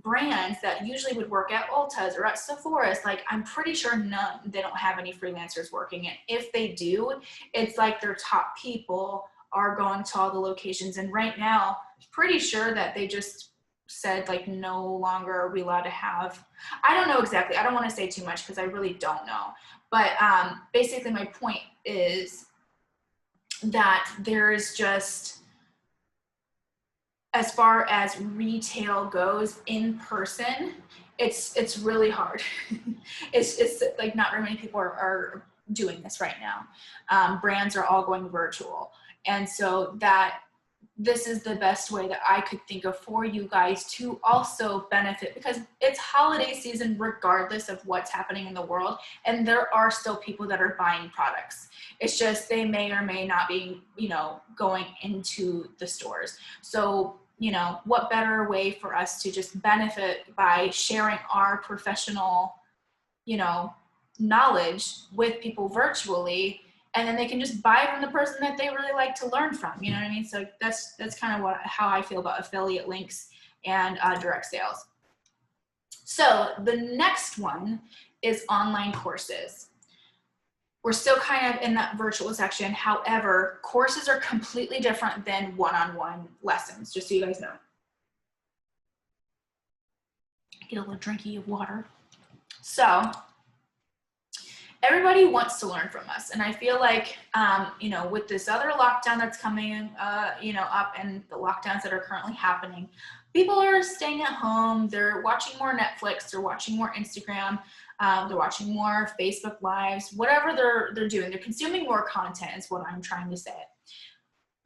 brands that usually would work at Ulta's or at Sephora's, like I'm pretty sure they don't have any freelancers working. And if they do, it's like their top people are going to all the locations. And right now, pretty sure that they just said like no longer are we allowed to have, I don't know exactly, I don't want to say too much because I really don't know, but basically my point is that there's just, as far as retail goes in person, it's really hard. it's like not very many people are doing this right now. Brands are all going virtual, and so that this is the best way that I could think of for you guys to also benefit, because it's holiday season regardless of what's happening in the world, and there are still people that are buying products. It's just they may or may not be, you know, going into the stores. So, you know, what better way for us to just benefit by sharing our professional, you know, knowledge with people virtually, and then they can just buy from the person that they really like to learn from. You know what I mean? So that's kind of how I feel about affiliate links and direct sales. So the next one is online courses. We're still kind of in that virtual section. However, courses are completely different than one-on-one lessons, just so you guys know. Get a little drinky of water. So everybody wants to learn from us. And I feel like, you know, with this other lockdown that's coming, you know, up, and the lockdowns that are currently happening, people are staying at home. They're watching more Netflix. They're watching more Instagram. They're watching more Facebook Lives, whatever they're doing. They're consuming more content is what I'm trying to say.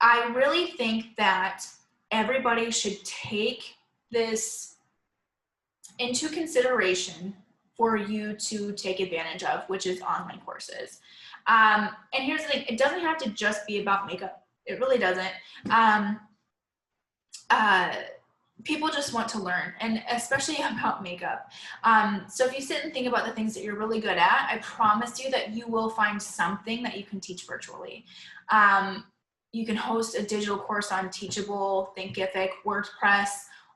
I really think that everybody should take this into consideration for you to take advantage of, which is online courses. And here's the thing, it doesn't have to just be about makeup. It really doesn't. People just want to learn, and especially about makeup. So if you sit and think about the things that you're really good at, I promise you that you will find something that you can teach virtually. You can host a digital course on Teachable, Thinkific, WordPress,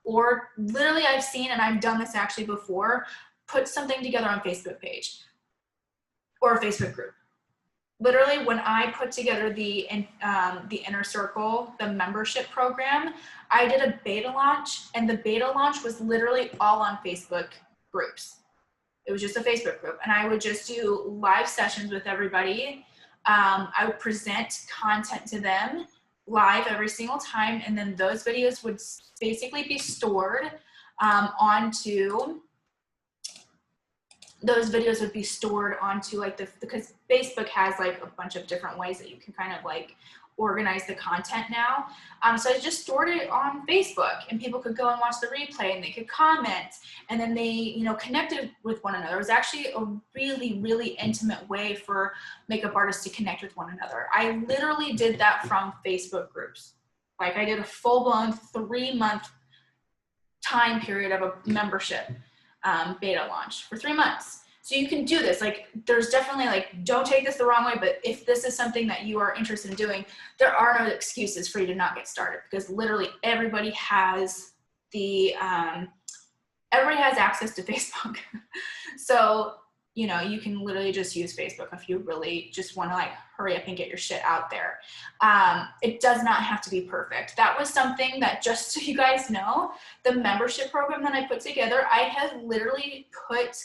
or literally I've seen, and I've done this actually before, put something together on Facebook page or a Facebook group. Literally, when I put together the Inner Circle, the membership program, I did a beta launch, and the beta launch was literally all on Facebook groups. It was just a Facebook group, and I would just do live sessions with everybody. I would present content to them live every single time, and then those videos would basically be stored onto like because Facebook has like a bunch of different ways that you can kind of like organize the content now. So I just stored it on Facebook, and people could go and watch the replay, and they could comment, and then they, you know, connected with one another. It was actually a really, really intimate way for makeup artists to connect with one another. I literally did that from Facebook groups. Like I did a full-blown 3-month time period of a membership beta launch for 3 months. So you can do this. Like, there's definitely, like, don't take this the wrong way, but if this is something that you are interested in doing, there are no excuses for you to not get started, because literally everybody has everybody has access to Facebook. So, you know, you can literally just use Facebook if you really just want to like hurry up and get your shit out there. It does not have to be perfect. That was something that, just so you guys know, the membership program that I put together, I have literally put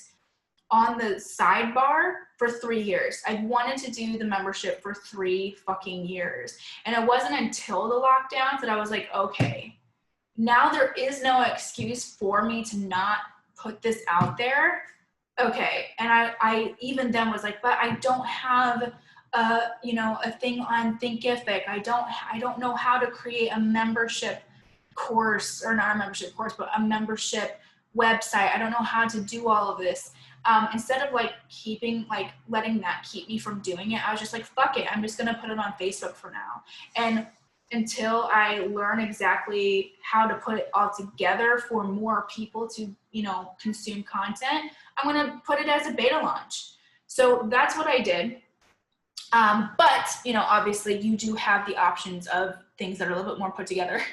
on the sidebar for 3 years. I wanted to do the membership for 3 fucking years. And it wasn't until the lockdowns that I was like, okay, now there is no excuse for me to not put this out there. Okay, and I even then was like, but I don't have you know, a thing on Thinkific. I don't know how to create a membership course, or not a membership course, but a membership website. I don't know how to do all of this. Instead of like letting that keep me from doing it, I was just like, fuck it, I'm just gonna put it on Facebook for now. And until I learn exactly how to put it all together for more people to, you know, consume content, I'm gonna put it as a beta launch. So that's what I did. But, you know, obviously you do have the options of things that are a little bit more put together,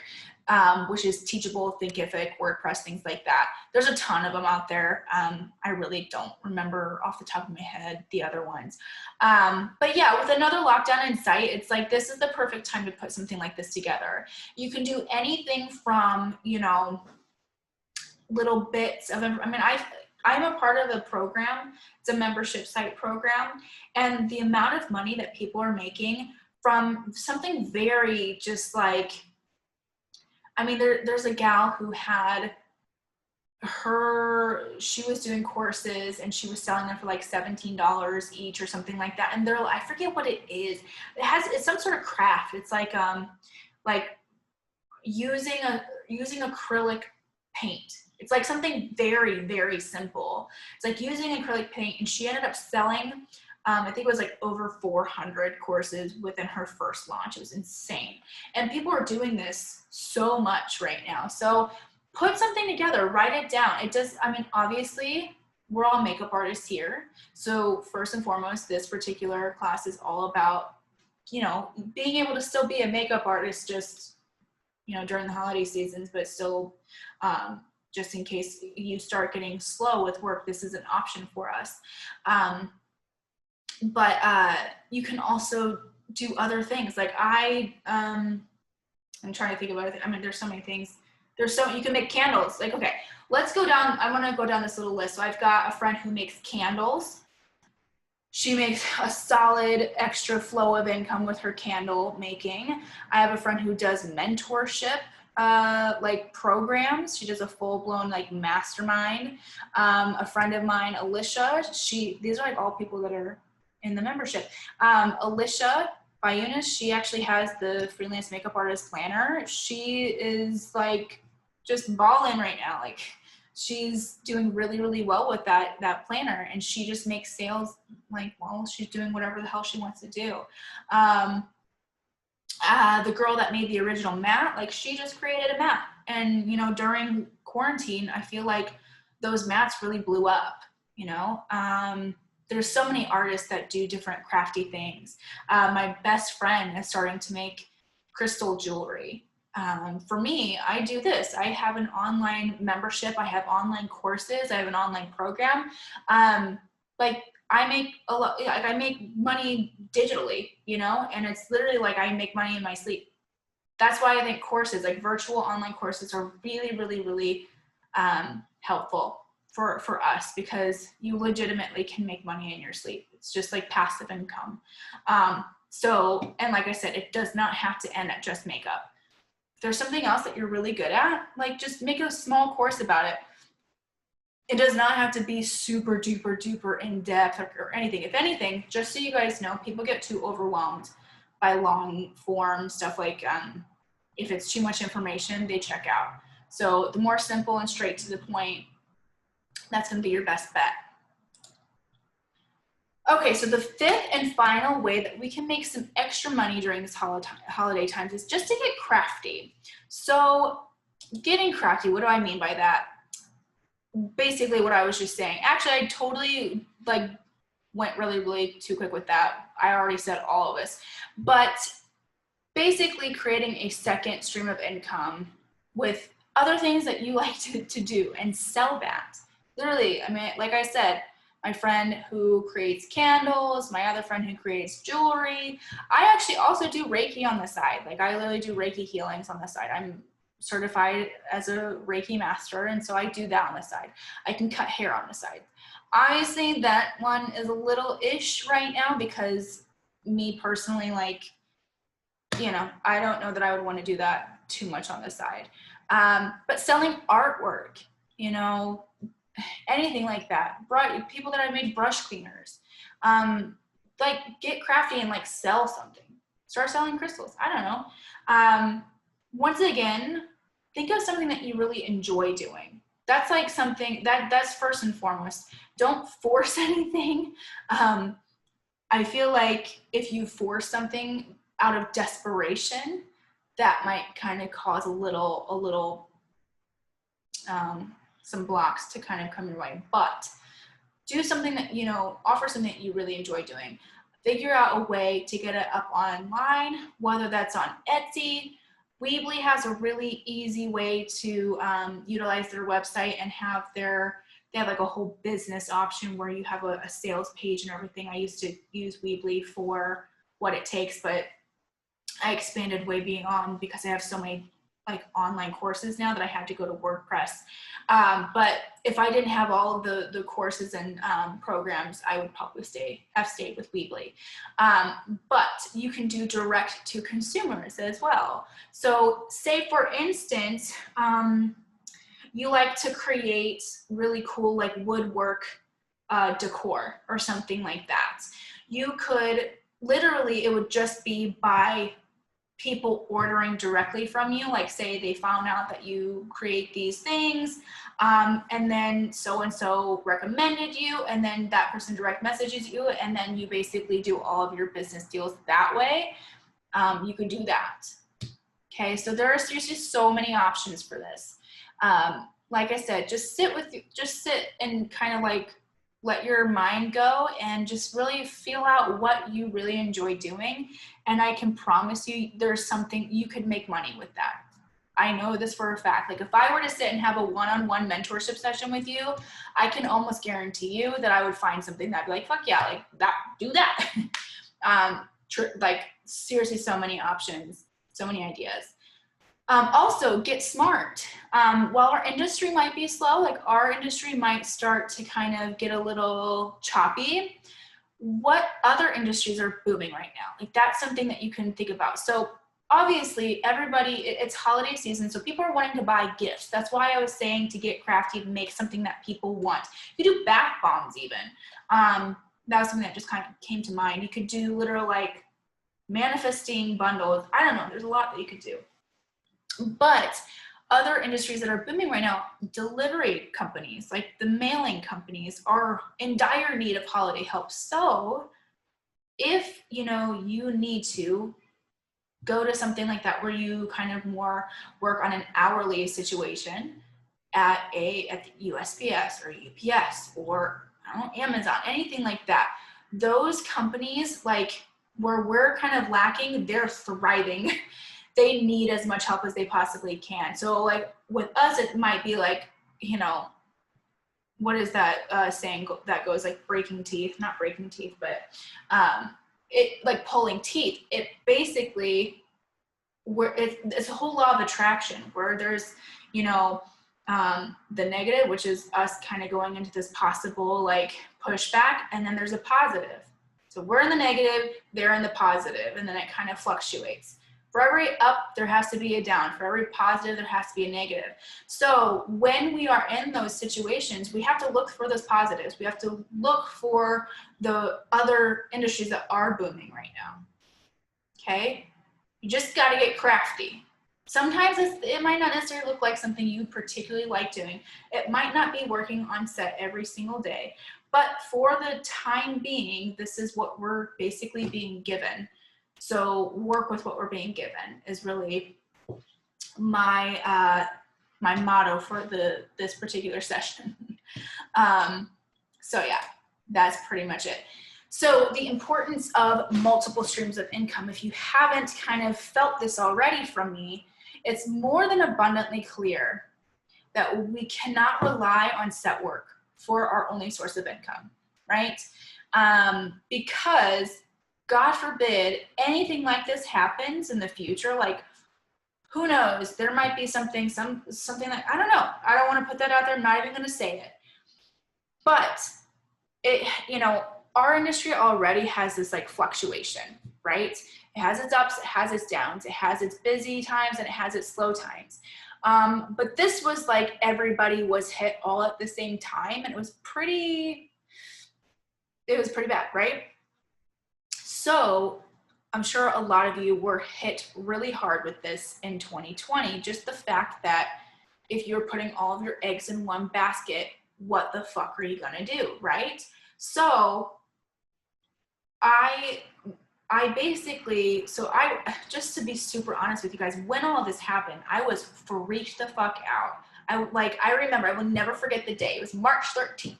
which is Teachable, Thinkific, WordPress, things like that. There's a ton of them out there. I really don't remember off the top of my head the other ones. But yeah, with another lockdown in sight, it's like, this is the perfect time to put something like this together. You can do anything from, you know, little bits of, I mean, I'm a part of a program. It's a membership site program. And the amount of money that people are making from something very just like, I mean, there's a gal who had she was doing courses and she was selling them for like $17 each or something like that. And I forget what it is. It's some sort of craft. It's like using acrylic paint. It's like something very, very simple. It's like using acrylic paint, and she ended up selling, I think it was like over 400 courses within her first launch. It was insane. And people are doing this so much right now. So put something together, write it down. It does, I mean, obviously, we're all makeup artists here. So first and foremost, this particular class is all about, you know, being able to still be a makeup artist, just, you know, during the holiday seasons, but still, just in case you start getting slow with work, this is an option for us. But you can also do other things. Like I'm trying to think about it. I mean, there's so many things. You can make candles. Like, okay, let's go down. I want to go down this little list. So I've got a friend who makes candles. She makes a solid extra flow of income with her candle making. I have a friend who does mentorship, like programs. She does a full-blown like mastermind. A friend of mine, Alicia, these are like all people that are in the membership. Alicia by Eunice, she actually has the freelance makeup artist planner. She is like just balling right now. Like, she's doing really, really well with that planner, and she just makes sales like, well, she's doing whatever the hell she wants to do. The girl that made the original mat, like, she just created a mat, and, you know, during quarantine, I feel like those mats really blew up, you know. There's so many artists that do different crafty things. My best friend is starting to make crystal jewelry. For me, I do this. I have an online membership. I have online courses. I have an online program. Like, I make a lot, like, I make money digitally, you know, and it's literally like I make money in my sleep. That's why I think courses, like virtual online courses, are really, really, really helpful for us, because you legitimately can make money in your sleep. It's just like passive income. So, and like I said, it does not have to end at just makeup. If there's something else that you're really good at, like, just make a small course about it. It does not have to be super duper duper in depth or anything. If anything, just so you guys know, people get too overwhelmed by long form stuff. Like, if it's too much information, they check out. So the more simple and straight to the point, that's going to be your best bet. Okay, so the fifth and final way that we can make some extra money during this holiday times is just to get crafty. So getting crafty, what do I mean by that? Basically what I was just saying. Actually, I totally like went really, really too quick with that. I already said all of this. But basically creating a second stream of income with other things that you like to do, and sell that. Literally, I mean, like I said, my friend who creates candles, my other friend who creates jewelry. I actually also do Reiki on the side. Like, I literally do Reiki healings on the side. I'm certified as a Reiki master, and so I do that on the side. I can cut hair on the side. Obviously, that one is a little ish right now, because me personally, like, you know, I don't know that I would want to do that too much on the side. But selling artwork, you know, anything like that. People that have made brush cleaners, like, get crafty and like sell something. Start selling crystals. I don't know. Once again, think of something that you really enjoy doing. That's like something that's first and foremost. Don't force anything. I feel like if you force something out of desperation, that might kind of cause a little some blocks to kind of come your way. But do something that, you know, offer something that you really enjoy doing. Figure out a way to get it up online, whether that's on Etsy. Weebly has a really easy way to utilize their website and have they have like a whole business option where you have a sales page and everything. I used to use Weebly for what it takes, but I expanded way beyond because I have so many like online courses now that I had to go to WordPress. But if I didn't have all of the courses and programs, I would probably have stayed with Weebly. But you can do direct to consumers as well. So say, for instance, you like to create really cool like woodwork decor or something like that. You could literally, it would just be buy people ordering directly from you, like say they found out that you create these things, and then so-and-so recommended you, and then that person direct messages you, and then you basically do all of your business deals that way. You could do that. Okay, so there's just so many options for this. Like I said, just sit and kind of like let your mind go and just really feel out what you really enjoy doing. And I can promise you there's something you could make money with that. I know this for a fact. Like if I were to sit and have a one-on-one mentorship session with you, I can almost guarantee you that I would find something that'd be like, fuck yeah, like that, do that. Like seriously, so many options, so many ideas. Also, get smart. While our industry might be slow, like our industry might start to kind of get a little choppy, what other industries are booming right now? Like that's something that you can think about. So obviously everybody, it's holiday season, so people are wanting to buy gifts. That's why I was saying to get crafty, make something that people want. You could do bath bombs even. That was something that just kind of came to mind. You could do literal like manifesting bundles. I don't know, there's a lot that you could do. But other industries that are booming right now, delivery companies, like the mailing companies, are in dire need of holiday help. So if you need to go to something like that where you kind of more work on an hourly situation at the USPS or UPS or I don't know, Amazon, anything like that, those companies, like where we're kind of lacking, they're thriving. They need as much help as they possibly can. So like with us, it might be like, what is that saying that goes like breaking teeth, not breaking teeth, but it like pulling teeth. It basically, it's a whole law of attraction where there's, the negative, which is us kind of going into this possible like pushback, and then there's a positive. So we're in the negative, they're in the positive, and then it kind of fluctuates. For every up, there has to be a down. For every positive, there has to be a negative. So when we are in those situations, we have to look for those positives. We have to look for the other industries that are booming right now. Okay? You just got to get crafty. Sometimes it might not necessarily look like something you particularly like doing. It might not be working on set every single day. But for the time being, this is what we're basically being given. So work with what we're being given is really my my motto for this particular session. So yeah, that's pretty much it. So the importance of multiple streams of income, if you haven't kind of felt this already from me, it's more than abundantly clear that we cannot rely on set work for our only source of income, right? Because God forbid anything like this happens in the future, like who knows, there might be something like, I don't know. I don't want to put that out there. I'm not even going to say it. But our industry already has this like fluctuation, right? It has its ups, it has its downs, it has its busy times, and it has its slow times. But this was like everybody was hit all at the same time, and it was pretty bad, right? So I'm sure a lot of you were hit really hard with this in 2020. Just the fact that if you're putting all of your eggs in one basket, what the fuck are you gonna do, right? So I just to be super honest with you guys, when all of this happened, I was freaked the fuck out. I remember, I will never forget the day. It was March 13th.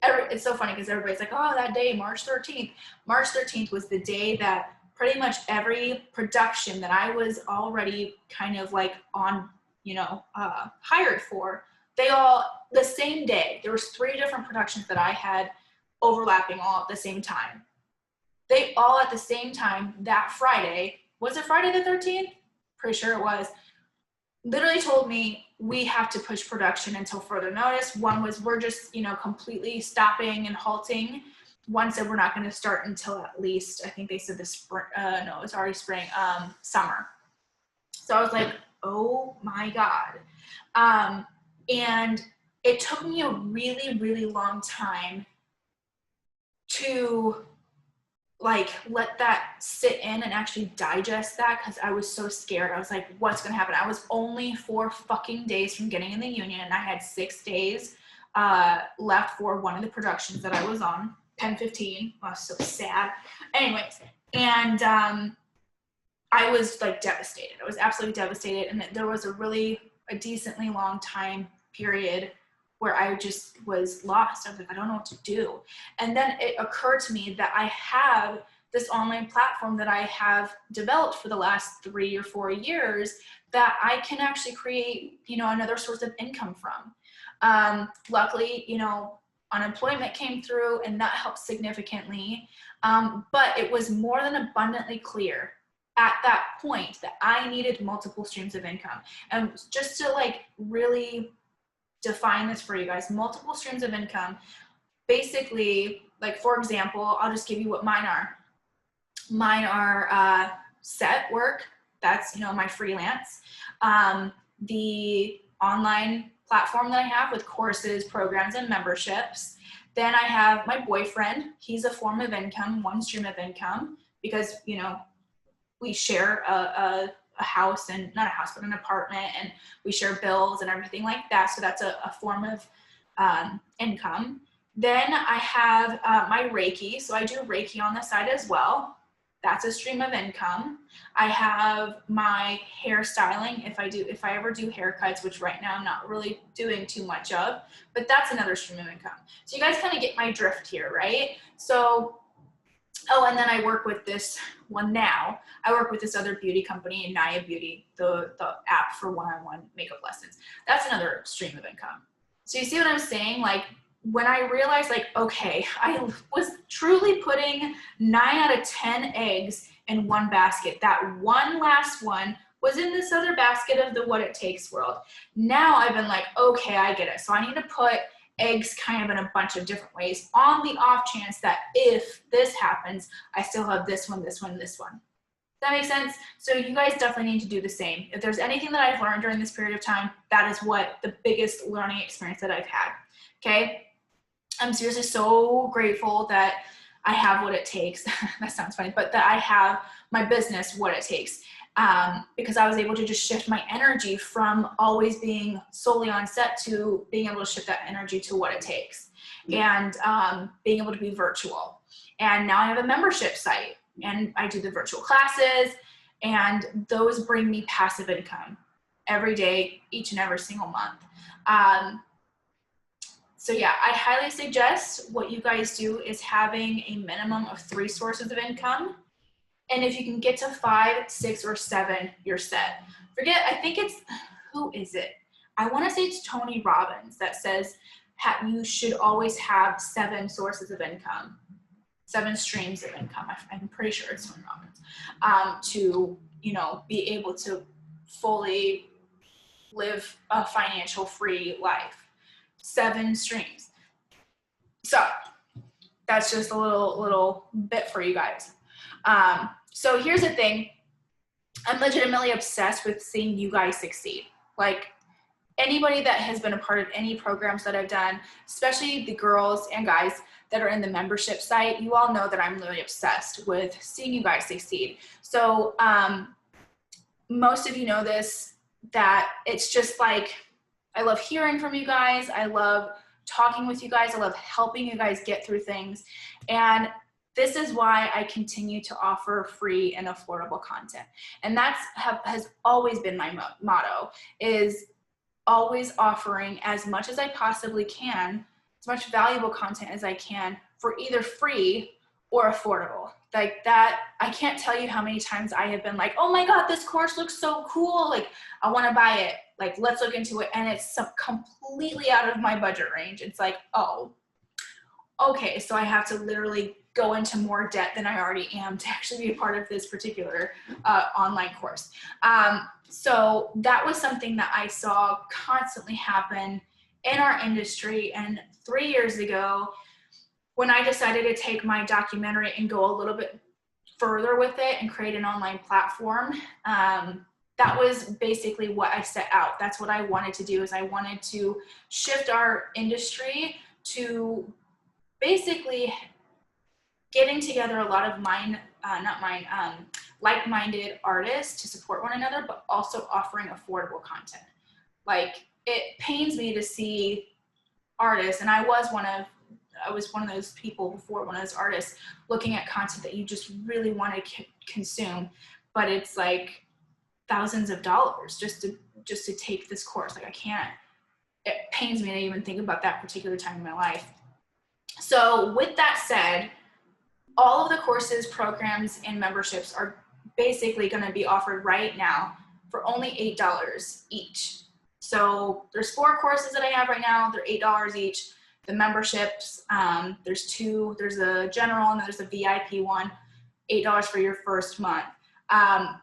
It's so funny because everybody's like, oh, that day, March 13th. March 13th was the day that pretty much every production that I was already kind of like on, hired for, they all, the same day, there was 3 different productions that I had overlapping all at the same time. They all at the same time that Friday, was it Friday the 13th? Pretty sure it was. Literally told me we have to push production until further notice. One was we're just, completely stopping and halting. One said we're not going to start until at least, I think they said the spring, no, it was already spring, summer. So I was like, oh my God. And it took me a really, really long time to like let that sit in and actually digest that, because I was so scared. I was like, what's gonna happen? I was only 4 fucking days from getting in the union, and I had 6 days left for one of the productions that I was on, Pen 15. I was so sad. Anyways, and I was like devastated. I was absolutely devastated, and there was a decently long time period where I just was lost. I was like, I don't know what to do. And then it occurred to me that I have this online platform that I have developed for the last 3 or 4 years that I can actually create, another source of income from. Luckily, unemployment came through, and that helped significantly. But it was more than abundantly clear at that point that I needed multiple streams of income. And just to like really define this for you guys, multiple streams of income, basically, like for example, I'll just give you what mine are. Mine are set work, that's my freelance, the online platform that I have with courses, programs, and memberships. Then I have my boyfriend. He's a form of income, one stream of income, because we share a house, and not a house, but an apartment, and we share bills and everything like that. So that's a form of income. Then I have my Reiki. So I do Reiki on the side as well. That's a stream of income. I have my hairstyling. If I ever do haircuts, which right now I'm not really doing too much of, but that's another stream of income. So you guys kind of get my drift here, right? So, and then I work with this one now. I work with this other beauty company, Naya Beauty, the app for one-on-one makeup lessons. That's another stream of income. So you see what I'm saying? Like, when I realized, like, okay, I was truly putting 9 out of 10 eggs in one basket. That one last one was in this other basket of the what it takes world. Now I've been like, okay, I get it. So I need to put eggs kind of in a bunch of different ways on the off chance that if this happens, I still have this one, this one, this one. Does that make sense? So you guys definitely need to do the same. If there's anything that I've learned during this period of time, that is what the biggest learning experience that I've had, okay? I'm seriously so grateful that I have what it takes. That sounds funny, but that I have my business, what it takes. Because I was able to just shift my energy from always being solely on set to being able to shift that energy to what it takes, and being able to be virtual. And now I have a membership site, and I do the virtual classes, and those bring me passive income every day, each and every single month. So yeah, I highly suggest what you guys do is having a minimum of 3 sources of income. And if you can get to 5, 6, or 7, you're set. I think it's, who is it? I want to say it's Tony Robbins that says you should always have 7 sources of income, 7 streams of income. I'm pretty sure it's Tony Robbins, to, be able to fully live a financial free life. 7 streams. So that's just a little bit for you guys. So here's the thing. I'm legitimately obsessed with seeing you guys succeed. Like, anybody that has been a part of any programs that I've done, especially the girls and guys that are in the membership site, you all know that I'm really obsessed with seeing you guys succeed. So most of you know this, that it's just like, I love hearing from you guys. I love talking with you guys. I love helping you guys get through things. And this is why I continue to offer free and affordable content. And that's has always been my motto, is always offering as much as I possibly can, as much valuable content as I can, for either free or affordable. Like that, I can't tell you how many times I have been like, oh my God, this course looks so cool. Like, I want to buy it. Like, let's look into it. And it's completely out of my budget range. It's like, oh, okay. So I have to literally go into more debt than I already am to actually be a part of this particular online course. So that was something that I saw constantly happen in our industry. And 3 years ago, when I decided to take my documentary and go a little bit further with it and create an online platform, that was basically what I set out. That's what I wanted to do, is I wanted to shift our industry to basically getting together a lot of like-minded artists to support one another, but also offering affordable content. Like, it pains me to see artists, and I was one of those people before, one of those artists, looking at content that you just really want to consume, but it's like thousands of dollars just to take this course. Like, I can't. It pains me to even think about that particular time in my life. So with that said, all of the courses, programs, and memberships are basically going to be offered right now for only $8 each. So there's 4 courses that I have right now. They're $8 each. The memberships, there's 2. There's a general and there's a VIP one, $8 for your first month.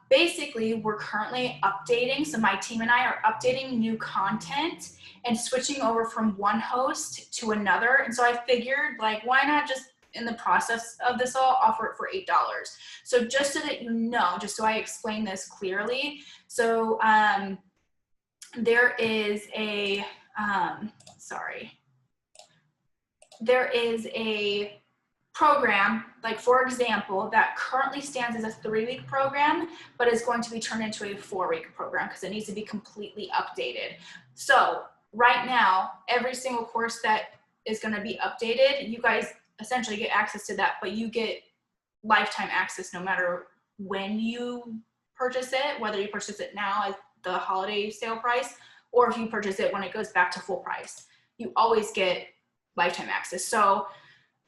Basically, we're currently updating. So my team and I are updating new content and switching over from one host to another. And so I figured, like, why not just, in the process of this all, offer it for $8. So just so that you know, just so I explain this clearly. So there is a, there is a program, like for example, that currently stands as a 3-week program, but is going to be turned into a 4-week program because it needs to be completely updated. So right now, every single course that is going to be updated, you guys essentially get access to that, but you get lifetime access no matter when you purchase it, whether you purchase it now at the holiday sale price, or if you purchase it when it goes back to full price, you always get lifetime access. So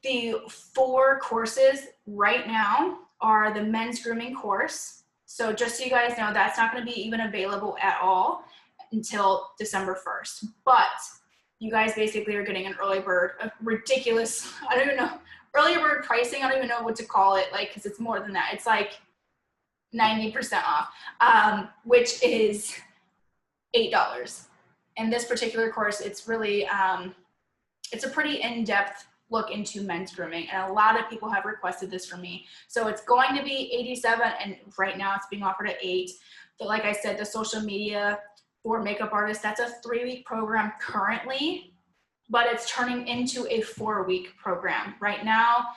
the 4 courses right now are the men's grooming course. So just so you guys know, that's not going to be even available at all until December 1st. But you guys basically are getting an early bird, a ridiculous, I don't even know, early bird pricing, I don't even know what to call it, like, because it's more than that. It's like 90% off, which is $8. And this particular course, it's really, it's a pretty in-depth look into men's grooming, and a lot of people have requested this from me. So it's going to be $87, and right now it's being offered at $8. But like I said, the social media for makeup artists, that's a 3-week program currently, but it's turning into a 4-week program. Right now,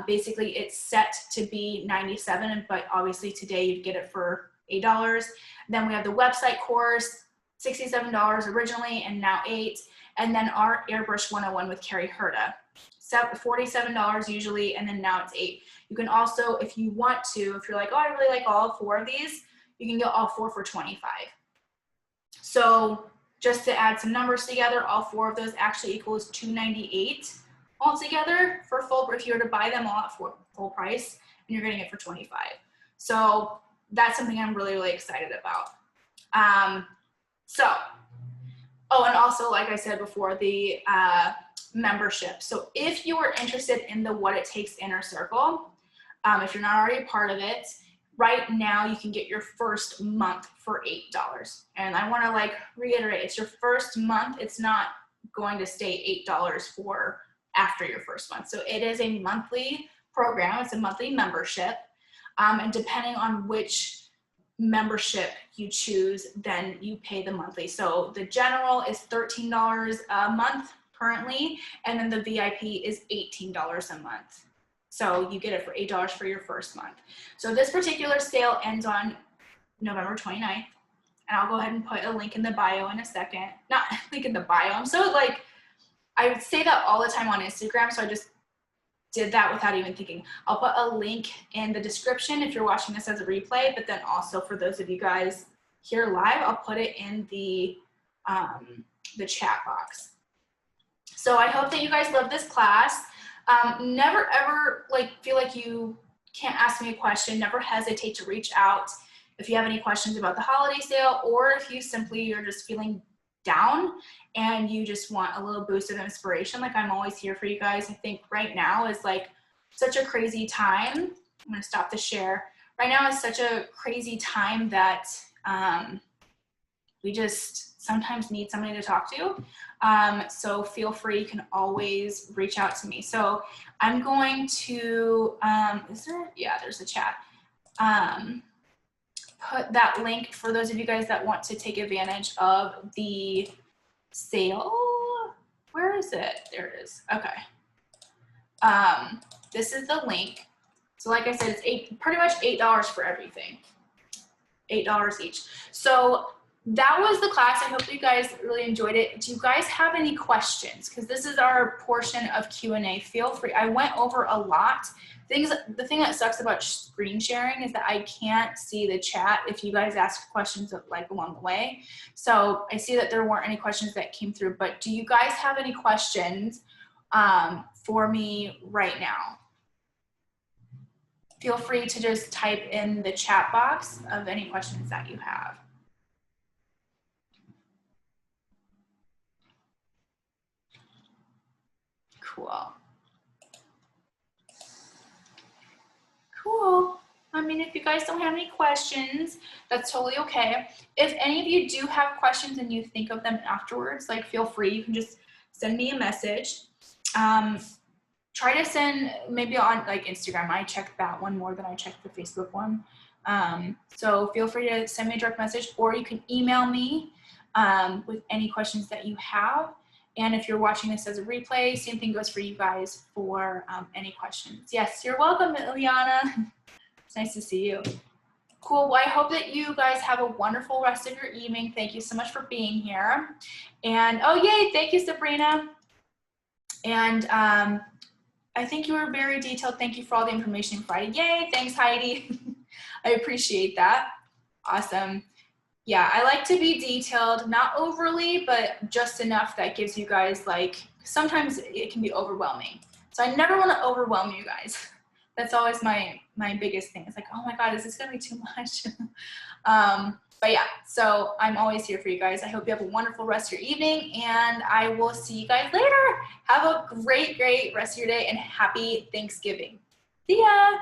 basically it's set to be $97, but obviously today you'd get it for $8. Then we have the website course, $67 originally, and now $8. And then our Airbrush 101 with Carrie Herta, $47 usually, and then now it's $8. You can also, if you want to, if you're like, oh, I really like all 4 of these, you can get all 4 for $25. So just to add some numbers together, all 4 of those actually equals $298 altogether for full, if you were to buy them all at full price, and you're getting it for $25. So that's something I'm really, really excited about. Oh, and also, like I said before, the membership. So if you are interested in the What It Takes Inner Circle, if you're not already a part of it, right now you can get your first month for $8. And I want to like reiterate, it's your first month. It's not going to stay $8 for after your first month. So it is a monthly program. It's a monthly membership. And depending on which membership you choose, then you pay the monthly. So the general is $13 a month currently, and then the VIP is $18 a month. So you get it for $8 for your first month. So this particular sale ends on November 29th, and I'll go ahead and put a link in the bio in a second. Not link in the bio. I'm so like, I would say that all the time on Instagram, so I just did that without even thinking. I'll put a link in the description if you're watching this as a replay, but then also for those of you guys here live, I'll put it in the chat box. So I hope that you guys love this class. Never ever feel like you can't ask me a question. Never hesitate to reach out if you have any questions about the holiday sale, or if you simply are just feeling down and you just want a little boost of inspiration. Like, I'm always here for you guys. I think right now is like such a crazy time. I'm gonna stop the share. Right now is such a crazy time that we just sometimes need somebody to talk to. So feel free, you can always reach out to me. So I'm going to, there's a chat. Put that link for those of you guys that want to take advantage of the sale. Where is it? There it is. Okay. this is the link. So like I said, it's pretty much $8 for everything. $8 each. So that was the class. I hope you guys really enjoyed it. Do you guys have any questions? Because this is our portion of Q&A. Feel free. I went over a lot. The thing that sucks about screen sharing is that I can't see the chat if you guys ask questions like along the way. So I see that there weren't any questions that came through, but do you guys have any questions for me right now? Feel free to just type in the chat box of any questions that you have. Cool. Cool. I mean, if you guys don't have any questions, that's totally okay. If any of you do have questions and you think of them afterwards, like feel free, you can just send me a message. Try to send maybe on like Instagram. I check that one more than I check the Facebook one. So feel free to send me a direct message, or you can email me with any questions that you have. And if you're watching this as a replay, same thing goes for you guys for any questions. Yes, you're welcome, Ileana. It's nice to see you. Cool. Well, I hope that you guys have a wonderful rest of your evening. Thank you so much for being here. And oh, yay. Thank you, Sabrina. And I think you were very detailed. Thank you for all the information Friday. Yay. Thanks, Heidi. I appreciate that. Awesome. Yeah, I like to be detailed, not overly, but just enough that gives you guys like, sometimes it can be overwhelming. So I never want to overwhelm you guys. That's always my biggest thing. It's like, oh my God, is this going to be too much? But yeah, so I'm always here for you guys. I hope you have a wonderful rest of your evening, and I will see you guys later. Have a great, great rest of your day, and happy Thanksgiving. See ya.